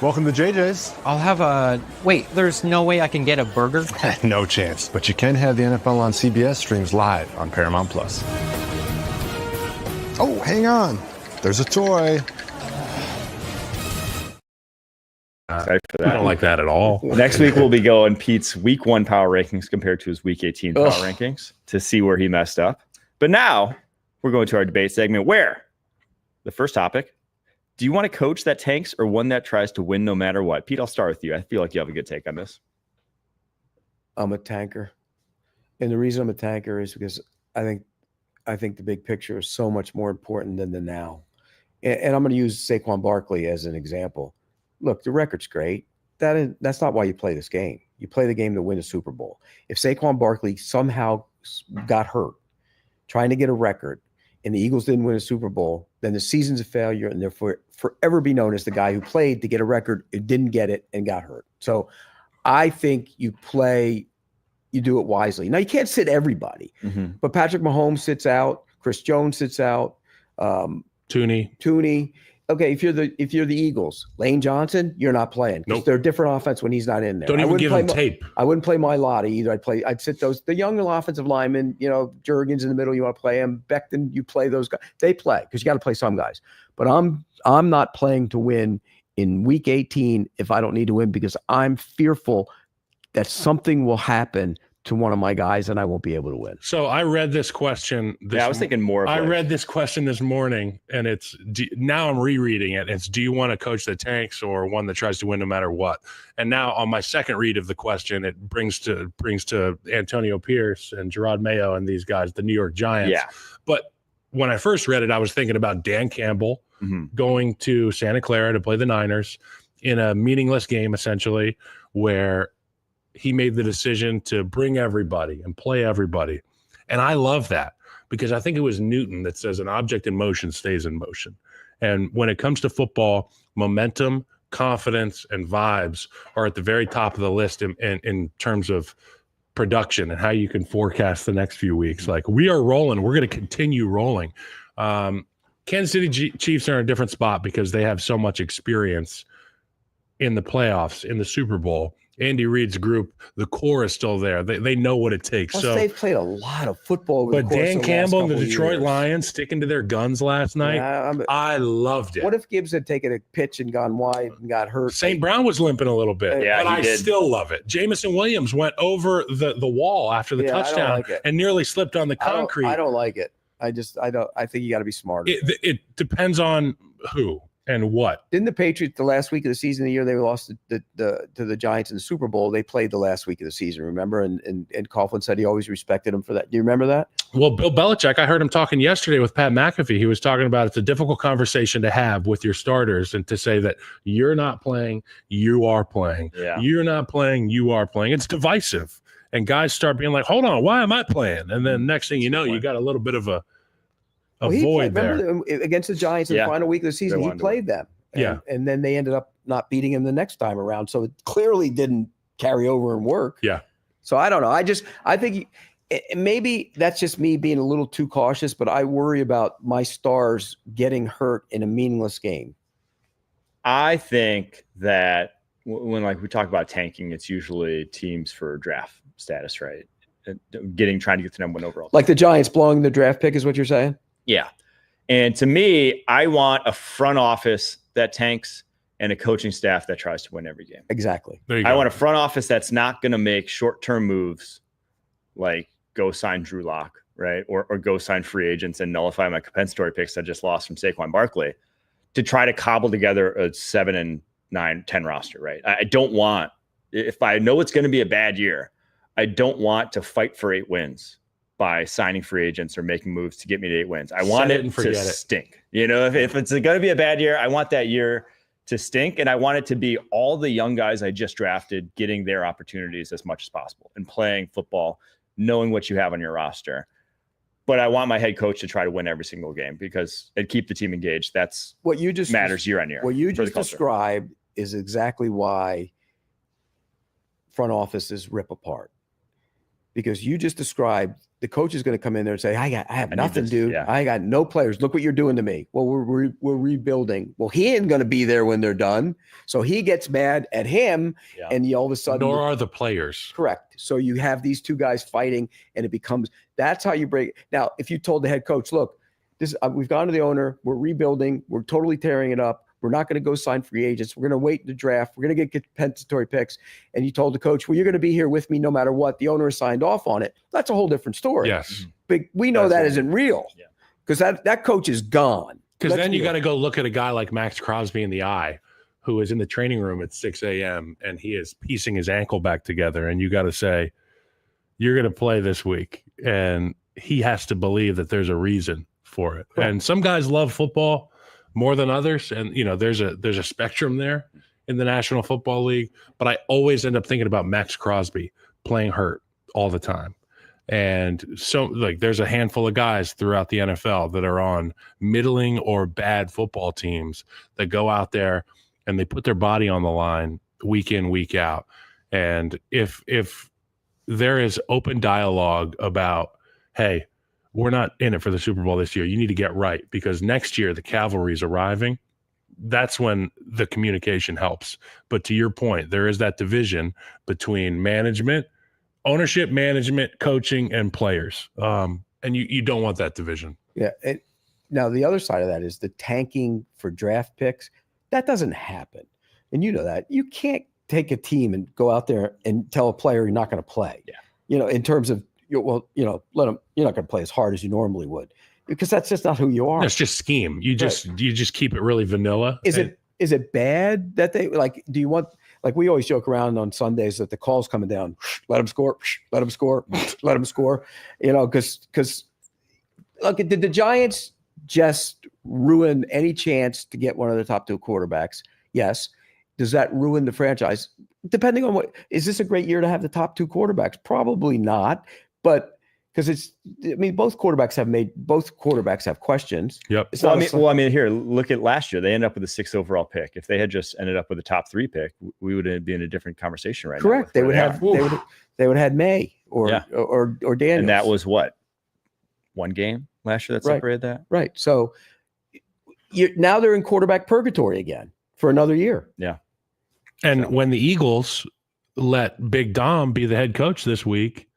Welcome to JJ's. I'll have wait, there's no way I can get a burger? No chance. But you can have the NFL on CBS streams live on Paramount Plus. Oh, hang on. There's a toy. Sorry for that. I don't like that at all. Next week, we'll be going Pete's week 1 power rankings compared to his week 18 power rankings to see where he messed up. But now we're going to our debate segment where the first topic, do you want a coach that tanks or one that tries to win no matter what? Pete, I'll start with you. I feel like you have a good take on this. I'm a tanker. And the reason I'm a tanker is because I think the big picture is so much more important than the now. And I'm going to use Saquon Barkley as an example. Look, the record's great. That's not why you play this game. You play the game to win a Super Bowl. If Saquon Barkley somehow got hurt trying to get a record and the Eagles didn't win a Super Bowl, then the season's a failure and therefore forever be known as the guy who played to get a record, didn't get it, and got hurt. So I think you do it wisely. Now, you can't sit everybody, but Patrick Mahomes sits out. Chris Jones sits out. Tooney. Okay, if you're the Eagles, Lane Johnson, you're not playing. Nope. They're a different offense when he's not in there. Don't even give him tape. I wouldn't play Mailata either. I'd sit the young offensive linemen, Jurgens in the middle, you want to play him. Becton, you play those guys. They play because you got to play some guys. But I'm not playing to win in week 18 if I don't need to win because I'm fearful that something will happen to one of my guys and I won't be able to win. So I read this question. I was thinking more. I read this question this morning, and now I'm rereading it. It's, do you want a coach that tanks or one that tries to win no matter what? And now on my second read of the question, it brings to Antonio Pierce and Gerard Mayo and these guys, the New York Giants. Yeah. But when I first read it, I was thinking about Dan Campbell going to Santa Clara to play the Niners in a meaningless game, essentially, where he made the decision to bring everybody and play everybody. And I love that because I think it was Newton that says an object in motion stays in motion. And when it comes to football, momentum, confidence, and vibes are at the very top of the list in terms of production and how you can forecast the next few weeks. Like, we are rolling. We're going to continue rolling. Kansas City Chiefs are in a different spot because they have so much experience in the playoffs, in the Super Bowl. Andy Reid's group, the core is still there. They know what it takes. Plus, so they've played a lot of football. But Dan Campbell and the Detroit Lions sticking to their guns last night, I loved it. What if Gibbs had taken a pitch and gone wide and got hurt? St. Brown was limping a little bit, but I still love it. Jamison Williams went over the wall after the touchdown and nearly slipped on the concrete. I don't like it. I think you got to be smarter. It depends on who and what. Didn't the Patriots, the last week of the season, the year they lost to the Giants in the Super Bowl, they played the last week of the season, remember? And Coughlin said he always respected him for that. Do you remember that? Well, Bill Belichick, I heard him talking yesterday with Pat McAfee. He was talking about it's a difficult conversation to have with your starters and to say that you're not playing, you are playing. Yeah. You're not playing, you are playing. It's divisive. And guys start being like, hold on, why am I playing? And then next thing you know, you got a little bit of a void there. Remember against the Giants in the final week of the season, he played them. And then they ended up not beating him the next time around. So it clearly didn't carry over and work. Yeah. So I don't know. I think maybe that's just me being a little too cautious, but I worry about my stars getting hurt in a meaningless game. I think that when we talk about tanking, it's usually teams for draft status, right? Trying to get to number one overall. Like the Giants blowing the draft pick is what you're saying? Yeah. And to me, I want a front office that tanks and a coaching staff that tries to win every game. Exactly. I want a front office that's not going to make short-term moves like go sign Drew Lock, right? Or go sign free agents and nullify my compensatory picks I just lost from Saquon Barkley to try to cobble together a 7 and 9, 10 roster, right? I don't want, if I know it's going to be a bad year, I don't want to fight for 8 wins by signing free agents or making moves to get me to 8 wins. I want it to stink. If it's going to be a bad year, I want that year to stink. And I want it to be all the young guys I just drafted getting their opportunities as much as possible and playing football, knowing what you have on your roster. But I want my head coach to try to win every single game because it'd keep the team engaged. That's what you just matters year on year. What you just described is exactly why front offices rip apart. Because you just described the coach is going to come in there and say, I have nothing, dude. Yeah. I got no players. Look what you're doing to me. Well, we're rebuilding. Well, he ain't going to be there when they're done. So he gets mad at him, and all of a sudden. Nor are the players. Correct. So you have these two guys fighting, and it becomes that's how you break. Now, if you told the head coach, look, we've gone to the owner, we're rebuilding, we're totally tearing it up. We're not going to go sign free agents. We're going to wait in the draft. We're going to get compensatory picks. And you told the coach, well, you're going to be here with me no matter what. The owner signed off on it. That's a whole different story. Yes. But we know that isn't real because that coach is gone. Because then you got to go look at a guy like Max Crosby in the eye who is in the training room at 6 a.m. and he is piecing his ankle back together. And you got to say, you're going to play this week. And he has to believe that there's a reason for it. Right. And some guys love football more than others. And, there's a spectrum there in the National Football League. But I always end up thinking about Max Crosby playing hurt all the time. And so there's a handful of guys throughout the NFL that are on middling or bad football teams that go out there and they put their body on the line week in, week out. And if there is open dialogue about, hey, we're not in it for the Super Bowl this year. You need to get right, because next year the cavalry is arriving. That's when the communication helps. But to your point, there is that division between management, ownership, management, coaching, and players. And you don't want that division. Yeah. Now, the other side of that is the tanking for draft picks. That doesn't happen. And you know that. You can't take a team and go out there and tell a player you're not going to play. Yeah. In terms of, let them, you're not going to play as hard as you normally would, because that's just not who you are. It's just scheme. You just keep it really vanilla. Is it bad that they do you want, we always joke around on Sundays that the call's coming down, let them score, let them score, let them score, because look, did the Giants just ruin any chance to get one of the top 2 quarterbacks? Yes. Does that ruin the franchise? Depending on is this a great year to have the top 2 quarterbacks? Probably not, but because both quarterbacks have questions. Yep. Here, look at last year. They ended up with a 6th overall pick. If they had just ended up with a top 3 pick, we would be in a different conversation right now. Correct. They would have had May or Daniels. And that was what? One game last year that separated that? Right. So now they're in quarterback purgatory again for another year. Yeah. And when the Eagles let Big Dom be the head coach this week,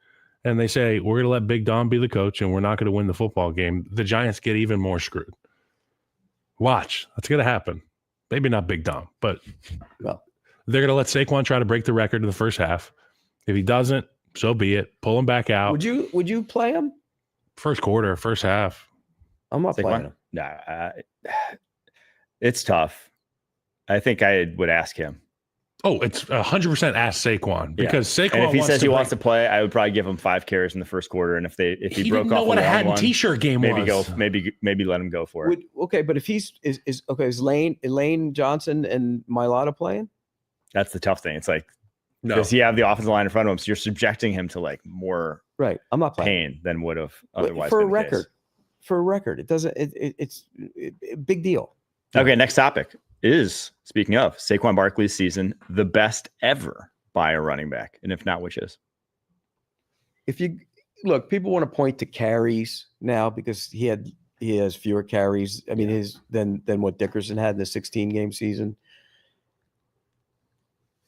and they say, we're going to let Big Dom be the coach and we're not going to win the football game, the Giants get even more screwed. Watch. That's going to happen. Maybe not Big Dom, but they're going to let Saquon try to break the record in the first half. If he doesn't, so be it. Pull him back out. Would you play him? First quarter, first half. I'm not playing him. Nah, it's tough. I think I would ask him. Oh, it's 100% ask Saquon, because Saquon. And if he says he wants to play, I would probably give him 5 carries in the first quarter. And if he broke off what a hat and t-shirt game was, maybe let him go for it. Okay, but if is Lane Johnson and Mailata playing? That's the tough thing. It's like, does he have the offensive line in front of him? So you're subjecting him to more I'm not playing pain than would have otherwise for been a record. For a record, it doesn't. It's a big deal. Okay, next topic is, speaking of Saquon Barkley's season, the best ever by a running back, and if not, which is? If you look, people want to point to carries now because he has fewer carries. I mean, than what Dickerson had in the 16-game season.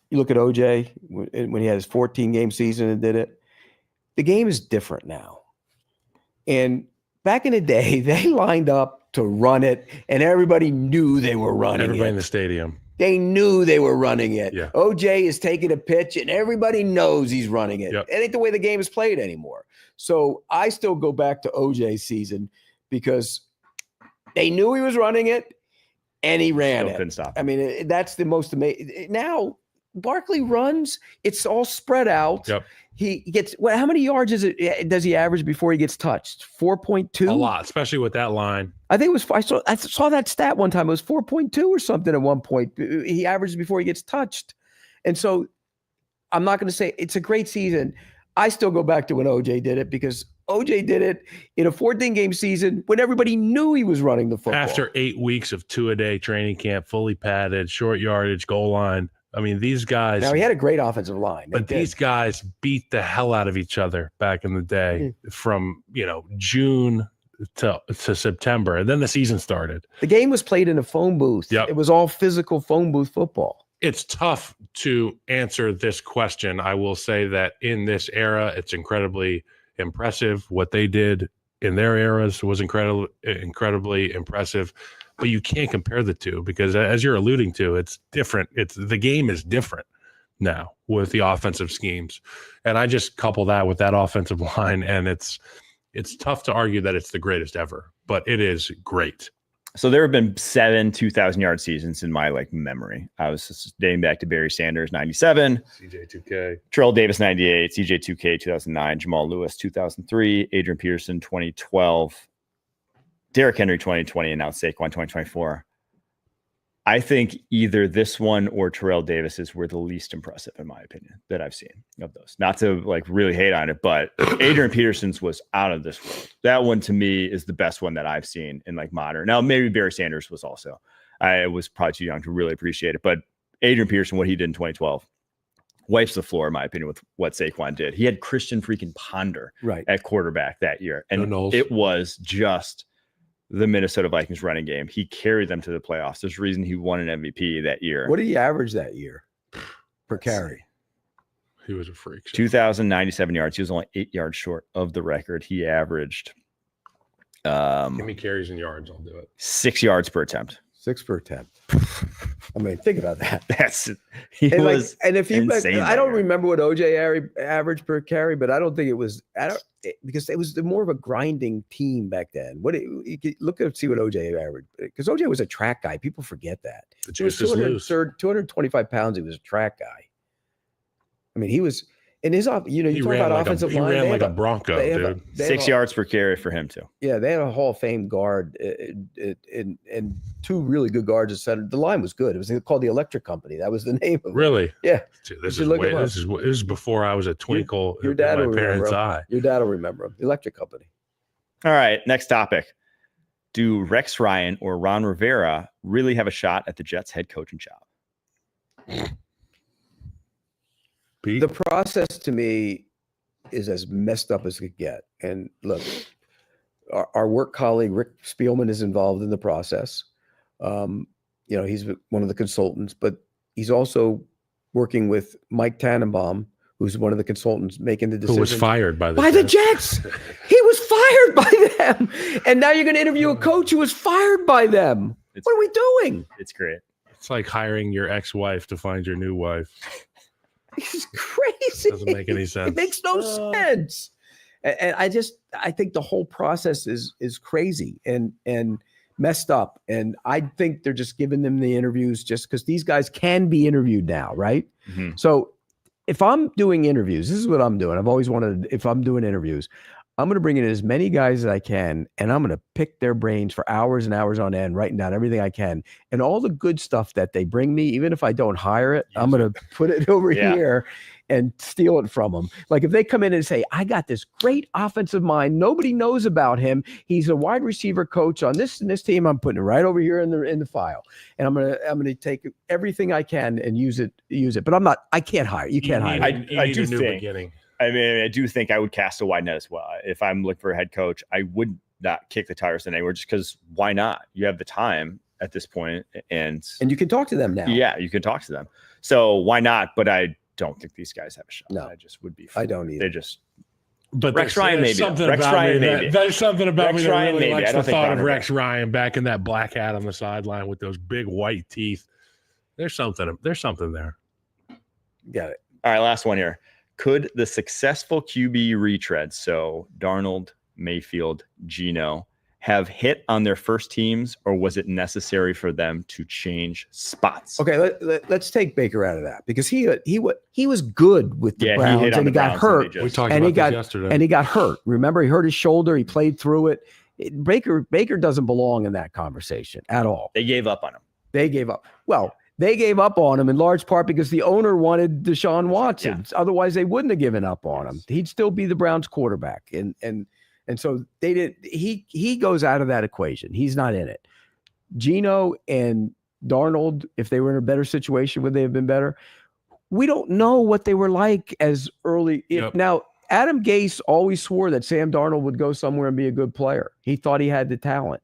You look at OJ when he had his 14-game season and did it. The game is different now, and back in the day, they lined up to run it, and everybody knew they were running Everybody in the stadium. They knew they were running it. Yeah. OJ is taking a pitch, and everybody knows he's running it. Yep. It ain't the way the game is played anymore. So I still go back to OJ's season because they knew he was running it, and he ran it. Couldn't stop him. I mean, that's the most amazing. Now, Barkley runs. It's all spread out. Yep. He gets how many yards does he average before he gets touched? 4.2. A lot, especially with that line. I think it was. I saw that stat one time. It was 4.2 or something at one point. He averages before he gets touched, and so I'm not going to say it's a great season. I still go back to when OJ did it because OJ did it in a 14-game season when everybody knew he was running the football. After 8 weeks of 2-a-day training camp, fully padded, short yardage, goal line. I mean, these guys. Now, he had a great offensive line. But these guys beat the hell out of each other back in the day from, June to September. And then the season started. The game was played in a phone booth. Yep. It was all physical phone booth football. It's tough to answer this question. I will say that in this era, it's incredibly impressive. What they did in their eras was incredibly impressive. But you can't compare the two because, as you're alluding to, it's different. The game is different now with the offensive schemes, and I just couple that with that offensive line, and it's tough to argue that it's the greatest ever, but it is great. So there have been 7 2,000-yard seasons in my memory. I was just dating back to Barry Sanders 97, CJ2K, Terrell Davis 98, CJ2K 2009, Jamal Lewis 2003, Adrian Peterson 2012. Derrick Henry 2020 and now Saquon 2024. I think either this one or Terrell Davis's were the least impressive, in my opinion, that I've seen of those. Not to really hate on it, but Adrian Peterson's was out of this world. That one to me is the best one that I've seen in modern. Now maybe Barry Sanders was also. I was probably too young to really appreciate it, but Adrian Peterson, what he did in 2012 wipes the floor, in my opinion, with what Saquon did. He had Christian freaking Ponder at quarterback that year. And it was just the Minnesota Vikings running game. He carried them to the playoffs. There's a reason he won an MVP that year. What did he average that year per carry? He was a freak. 2,097 yards. He was only 8 yards short of the record. He averaged give me carries and yards. I'll do it. 6 yards per attempt. 6 per attempt. I mean, think about that. And if you, I don't remember what OJ averaged per carry, but I don't think it was. Because it was more of a grinding team back then. You could look and see what OJ averaged, because OJ was a track guy. People forget that. He was 225 pounds. He was a track guy. I mean, he was in his. You talk about offensive line. He ran like a Bronco, dude. 6 yards per carry for him too. Yeah, they had a Hall of Fame guard and two really good guards at center. The line was good. It was called the Electric Company. That was the name of it. Really? Yeah. Dude, this is before I was a twinkle your dad in my parents' eye. Your dad will remember him. The Electric Company. All right, next topic. Do Rex Ryan or Ron Rivera really have a shot at the Jets head coaching job? Pete? The process to me is as messed up as it could get. And look, our work colleague, Rick Spielman, is involved in the process. He's one of the consultants, but he's also working with Mike Tannenbaum, who's one of the consultants making the decision. Who was fired by the Jets. He was fired by them. And now you're going to interview a coach who was fired by them. What are we doing? It's great. It's like hiring your ex-wife to find your new wife. It's crazy. Doesn't make any sense. It makes no sense. And I think the whole process is crazy and messed up. And I think they're just giving them the interviews just because these guys can be interviewed now, right? Mm-hmm. So if I'm doing interviews, this is what I'm doing. I've always wanted, if I'm doing interviews, I'm going to bring in as many guys as I can, and I'm going to pick their brains for hours and hours on end, writing down everything I can. And all the good stuff that they bring me, even if I don't hire it, I'm going to put it over here and steal it from them. Like if they come in and say, I got this great offensive mind, nobody knows about him. He's a wide receiver coach on this and this team. I'm putting it right over here in the file. And I'm going to take everything I can and use it. But I can't hire. You can't hire. I do think. I do think I would cast a wide net as well. If I'm looking for a head coach, I would not kick the tires in anywhere, just because why not? You have the time at this point, and you can talk to them now. Yeah, you can talk to them. So why not? But I don't think these guys have a shot. No, I just would be. I don't either. They just. But Rex Ryan maybe. Rex Ryan maybe. There's something about me that really likes the thought of Rex Ryan back in that black hat on the sideline with those big white teeth. There's something there. Got it. All right, last one here. Could the successful QB retread, so Darnold, Mayfield, Geno, have hit on their first teams, or was it necessary for them to change spots? Okay, let's take Baker out of that, because he was good with the Browns, and he got hurt. We talked about this yesterday. And he got hurt. Remember, he hurt his shoulder. He played through it. Baker doesn't belong in that conversation at all. They gave up on him. They gave up. Well, they gave up on him in large part because the owner wanted Deshaun Watson. Yeah. Otherwise, they wouldn't have given up on him. He'd still be the Browns quarterback. And so they did. He goes out of that equation. He's not in it. Geno and Darnold, if they were in a better situation, would they have been better? We don't know what they were like as early. Yep. Now, Adam Gase always swore that Sam Darnold would go somewhere and be a good player. He thought he had the talent.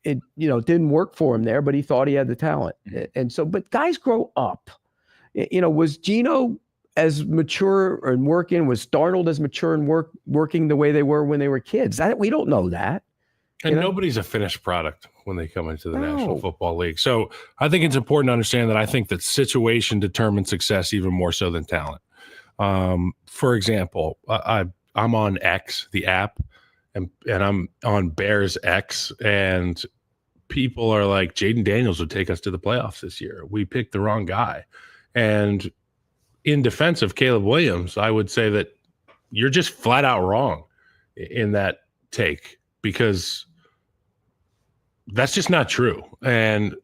It didn't work for him there, but he thought he had the talent. And so, but guys grow up. Was Geno as mature and working? Was Darnold as mature and working the way they were when they were kids? We don't know that. And nobody's a finished product when they come into the National Football League. So I think it's important to understand that I think that situation determines success even more so than talent. For example, I'm on X, the app, and I'm on Bears X, and people are like, Jaden Daniels would take us to the playoffs this year. We picked the wrong guy. And in defense of Caleb Williams, I would say that you're just flat out wrong in that take, because that's just not true. And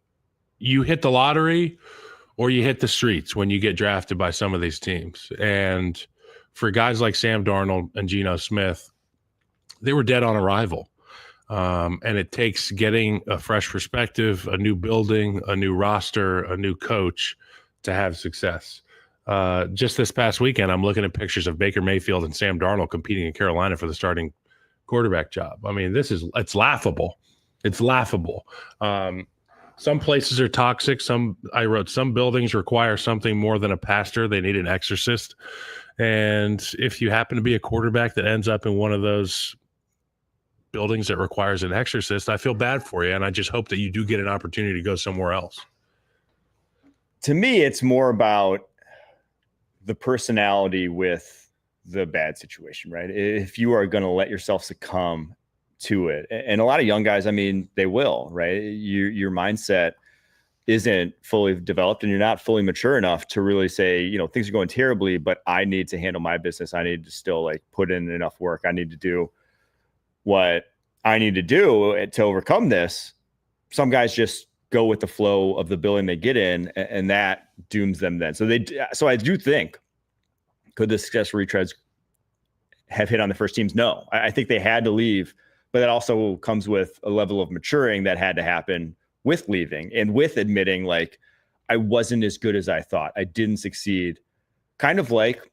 you hit the lottery or you hit the streets when you get drafted by some of these teams. And for guys like Sam Darnold and Geno Smith, they were dead on arrival. And it takes getting a fresh perspective, a new building, a new roster, a new coach to have success. Just this past weekend, I'm looking at pictures of Baker Mayfield and Sam Darnold competing in Carolina for the starting quarterback job. I mean, it's laughable. It's laughable. Some places are toxic. Some buildings require something more than a pastor. They need an exorcist. And if you happen to be a quarterback that ends up in one of those buildings that requires an exorcist, I feel bad for you. And I just hope that you do get an opportunity to go somewhere else. To me, it's more about the personality with the bad situation, right? If you are going to let yourself succumb to it, and a lot of young guys, I mean, they will, right? Your mindset isn't fully developed and you're not fully mature enough to really say, you know, things are going terribly, but I need to handle my business. I need to still like put in enough work. I need to do what I need to do to overcome this. Some guys just go with the flow of the building they get in, and that dooms them then. So I do think, could the success retreads have hit on the first teams? No, I think they had to leave, but that also comes with a level of maturing that had to happen with leaving and with admitting, like, I wasn't as good as I thought. I didn't succeed. Kind of like,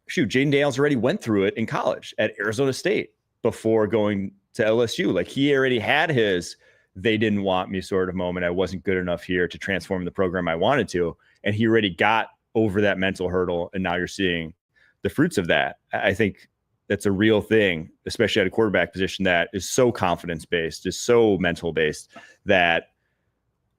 Jaden Daniels already went through it in college at Arizona State before going to LSU. Like, he already had his, they didn't want me sort of moment. I wasn't good enough here to transform the program I wanted to. And he already got over that mental hurdle. And now you're seeing the fruits of that. I think that's a real thing, especially at a quarterback position that is so confidence-based, is so mental-based, that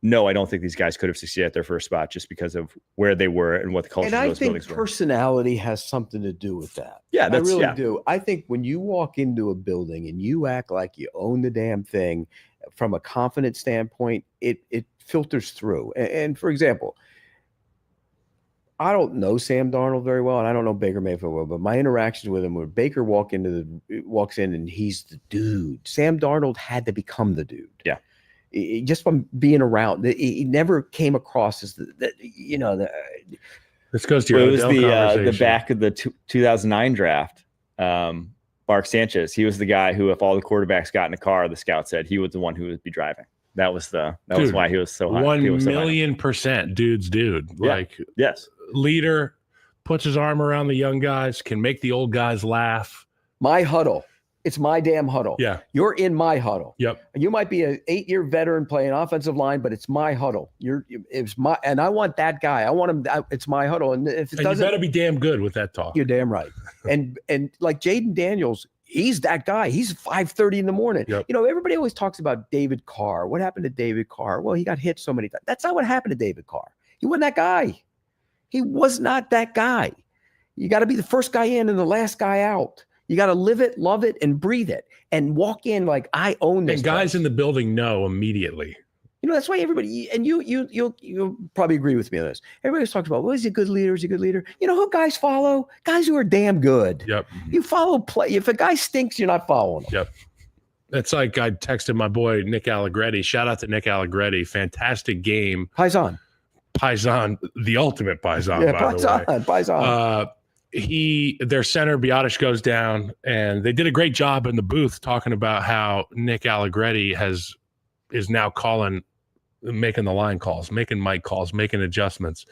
no, I don't think these guys could have succeeded at their first spot just because of where they were and what the culture of those buildings were. And I think personality has something to do with that. Yeah, I really do. I think when you walk into a building and you act like you own the damn thing from a confident standpoint, it filters through. And for example, I don't know Sam Darnold very well, and I don't know Baker Mayfield well, but my interactions with him, where Baker walks in and he's the dude. Sam Darnold had to become the dude. Yeah. Just from being around, he never came across as This goes to your it was the back of the 2009 draft. Mark Sanchez, he was the guy who, if all the quarterbacks got in a car, the scout said he was the one who would be driving. That was why he was so high. 1,000,000% dude. Yeah. Like, yes, leader, puts his arm around the young guys, can make the old guys laugh. My huddle. It's my damn huddle. Yeah. You're in my huddle. Yep. You might be an 8-year veteran playing offensive line, but it's my huddle. And I want that guy. I want him. It's my huddle. And if it doesn't, you better be damn good with that talk. You're damn right. and like Jaden Daniels, he's that guy. He's 5:30 in the morning. Yep. You know, everybody always talks about David Carr. What happened to David Carr? Well, he got hit so many times. That's not what happened to David Carr. He wasn't that guy. He was not that guy. You got to be the first guy in and the last guy out. You got to live it, love it, and breathe it, and walk in like I own this. And guys place. in the building know immediately. You know, that's why everybody, and you'll probably agree with me on this. Everybody's talking about, well, is he a good leader? Is he a good leader? You know who guys follow? Guys who are damn good. Yep. You follow play. If a guy stinks, you're not following him. Yep. It's like I texted my boy Nick Allegretti. Shout out to Nick Allegretti. Fantastic game. Paisan, the ultimate Paisan. Yeah, by the way. Paisan. Their center Biotish goes down, and they did a great job in the booth talking about how Nick Allegretti is now making the line calls, making mic calls, making adjustments.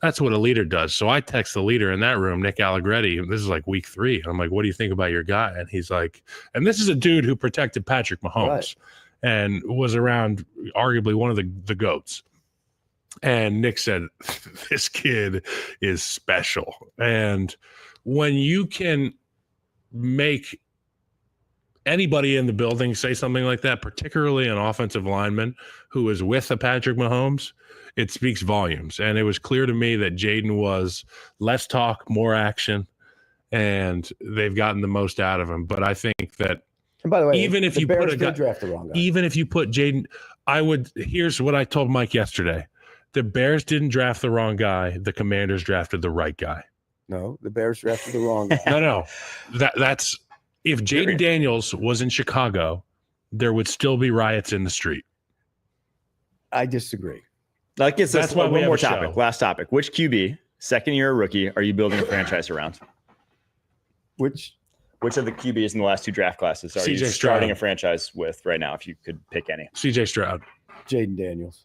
That's what a leader does. So I text the leader in that room, Nick Allegretti. This is like week 3. I'm like, what do you think about your guy? And he's like, and this is a dude who protected Patrick Mahomes and was around arguably one of the GOATs. And Nick said, this kid is special. And when you can make anybody in the building say something like that, particularly an offensive lineman who is with a Patrick Mahomes, it speaks volumes. And it was clear to me that Jaden was less talk, more action, and they've gotten the most out of him. But I think that, and by the way, even if you put draft the wrong guy. Even if you put Jaden, here's what I told Mike yesterday. The Bears didn't draft the wrong guy. The Commanders drafted the right guy. No, the Bears drafted the wrong guy. No. That's if Jaden Daniels was in Chicago, there would still be riots in the street. I disagree. That gets us That's why one more topic. Last topic. Which QB, second-year rookie, are you building a franchise around? Which of the QBs in the last 2 draft classes are you starting a franchise with right now, if you could pick any? CJ Stroud. Jaden Daniels.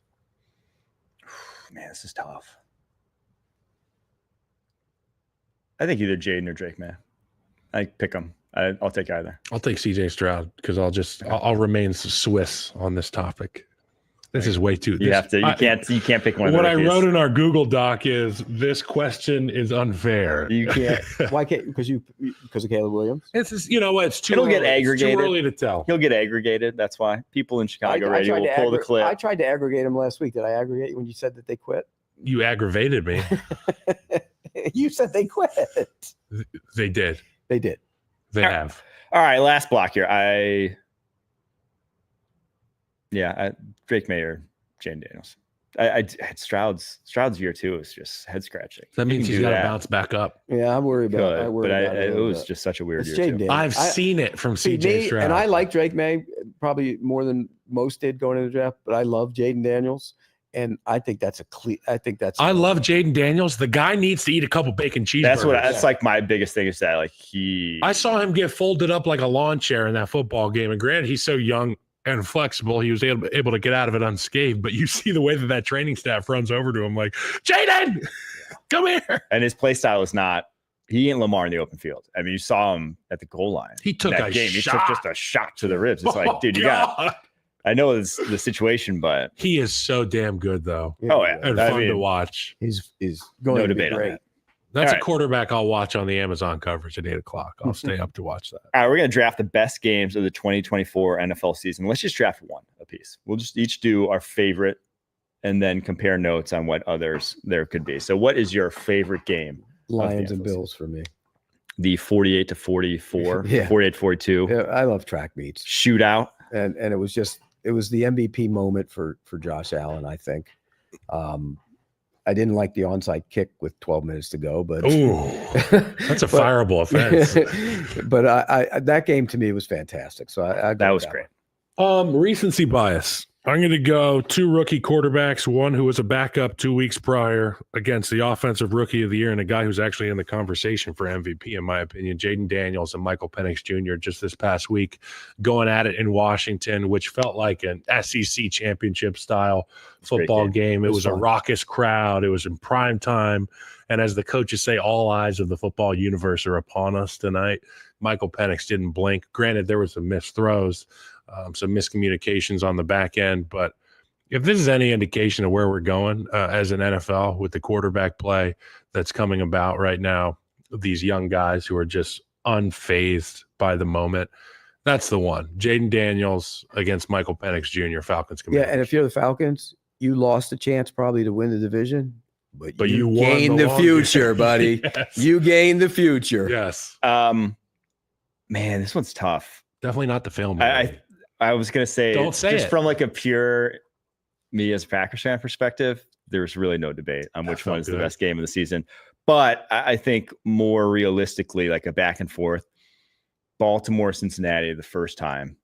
Man, this is tough. I think either Jaden or Drake May. I pick them. I'll take either. I'll take CJ Stroud because I'll remain Swiss on this topic. This is way too. You can't pick one. What I wrote in our Google Doc is this question is unfair. You can't. Why can't? Because of Caleb Williams. It's just, you know what? It's too. It'll early. get aggregated. It's too early to tell. He'll get aggregated. That's why people in Chicago radio will pull the clip. I tried to aggregate him last week. Did I aggregate you when you said that they quit? You aggravated me. You said they quit. They did. They did. They have. All right, last block here. Drake May or Jaden Daniels. I had Stroud's year too is just head scratching. That means he's got to bounce back up. Yeah, I'm worried about it. It was just such a weird year too. I've seen it from CJ Stroud. And I like Drake May probably more than most did going into the draft, but I love Jaden Daniels. And I think that's I love Jaden Daniels. The guy needs to eat a couple bacon cheeseburgers. That's like my biggest thing is that I saw him get folded up like a lawn chair in that football game. And granted, he's so young and flexible, he was able to get out of it unscathed. But you see the way that training staff runs over to him like, Jaden, come here. And his play style is not. He ain't Lamar in the open field. I mean, you saw him at the goal line. He took a shot. He took just a shot to the ribs. It's like, dude, you got. I know it's the situation, but he is so damn good, though. Oh yeah, and fun to watch. He's going to be great. That's a quarterback I'll watch on the Amazon coverage at 8:00. I'll stay up to watch that. All right, we're gonna draft the best games of the 2024 NFL season. Let's just draft one apiece. We'll just each do our favorite, and then compare notes on what others there could be. So, what is your favorite game? Lions and Bills for me. The 48-44, 48-42. Yeah, I love track meets. Shootout, and it was the MVP moment for Josh Allen, I think. I didn't like the onside kick with 12 minutes to go, but that's a fireable offense. But I that game to me was fantastic. So that was great. Recency bias. I'm going to go 2 rookie quarterbacks, one who was a backup 2 weeks prior against the offensive rookie of the year and a guy who's actually in the conversation for MVP, in my opinion, Jaden Daniels and Michael Penix Jr. just this past week going at it in Washington, which felt like an SEC championship style football game. It was a raucous crowd. It was in prime time. And as the coaches say, all eyes of the football universe are upon us tonight. Michael Penix didn't blink. Granted, there were some missed throws. Some miscommunications on the back end. But if this is any indication of where we're going as an NFL with the quarterback play that's coming about right now, these young guys who are just unfazed by the moment, that's the one. Jaden Daniels against Michael Penix Jr., Falcons Commanders. Yeah, and if you're the Falcons, you lost a chance probably to win the division. But you gained the future, buddy. Yes. You gained the future. Yes. Man, this one's tough. Definitely not the film. I was going to say, don't say just it. From like a pure me as a Packers fan perspective, there's really no debate on which one is the best game of the season. But I think more realistically, like a back and forth, Baltimore, Cincinnati, the first time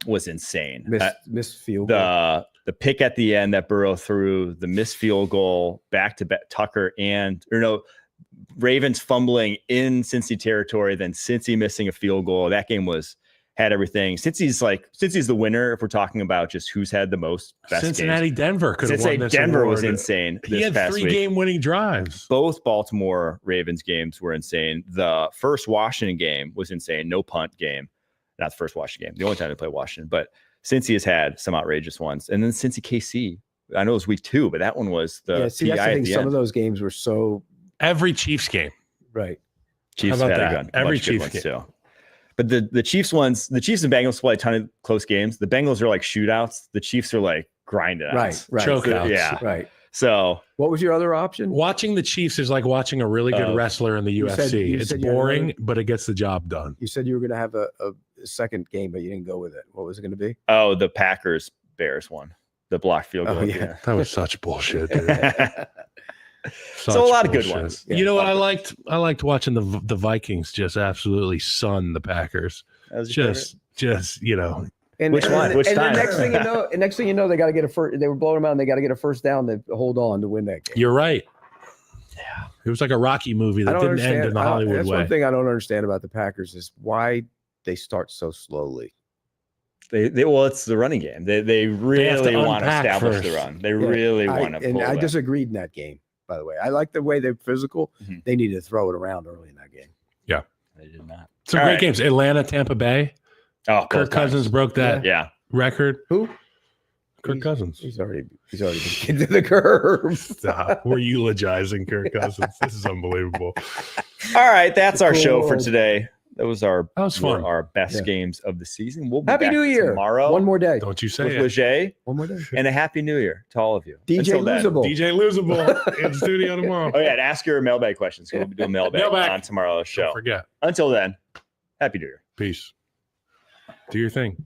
was insane. Missed field goal. The pick at the end that Burrow threw, the missed field goal, back to back Tucker Ravens fumbling in Cincy territory, then Cincy missing a field goal. That game had everything. Cincy's the winner if we're talking about just who's had the most best Cincinnati games. Denver could have won this Denver award. Was insane. He had 3 game-winning drives. Both Baltimore Ravens games were insane. The first Washington game was insane. No punt game. Not the first Washington game. The only time they play Washington. But Cincy has had some outrageous ones. And then Cincy KC. I know it was week 2, but that one was the that's the thing. Some of those games were so. Every Chiefs game. Right. Chiefs had a gun. Every Chiefs game. Too. But the Chiefs ones, the Chiefs and Bengals play a ton of close games. The Bengals are like shootouts. The Chiefs are like grinded outs. Right. Chokeouts. Yeah. Right. So what was your other option? Watching the Chiefs is like watching a really good wrestler in the UFC. It's boring, but it gets the job done. You said you were going to have a second game, but you didn't go with it. What was it going to be? Oh, the Packers-Bears one. The block field goal. Yeah. That was such bullshit, dude. So a lot of good ones. Yeah, you know what I liked? I liked watching the Vikings just absolutely sun the Packers. Just And, Which one? Which time? The next thing you know, they got to get a first. They were blowing them out, and they got to get a first down to hold on to win that game. You're right. Yeah, it was like a Rocky movie that didn't end in the Hollywood that's way. One thing I don't understand about the Packers is why they start so slowly. It's the running game. They really want to establish the run. They really want to. And I disagreed in that game. by the way. I like the way they're physical. Mhm. They need to throw it around early in that game. Yeah. They did not. Some All great right. games. Atlanta, Tampa Bay. Oh, Kirk Cousins broke that Yeah. record. Who? Kirk Cousins. He's already been kicked to the curb. Stop. We're eulogizing Kirk Cousins. This is unbelievable. All right. That's our show for today. That was fun. our best games of the season. We'll be Happy back New Year. tomorrow. One more day. Don't you say with it. Leger. One more day. And a happy New Year to all of you. DJ Until then. Losable. DJ Losable in studio tomorrow. Oh, yeah. And ask your mailbag questions. We'll be doing mailbag on tomorrow's show. Don't forget. Until then, happy New Year. Peace. Do your thing.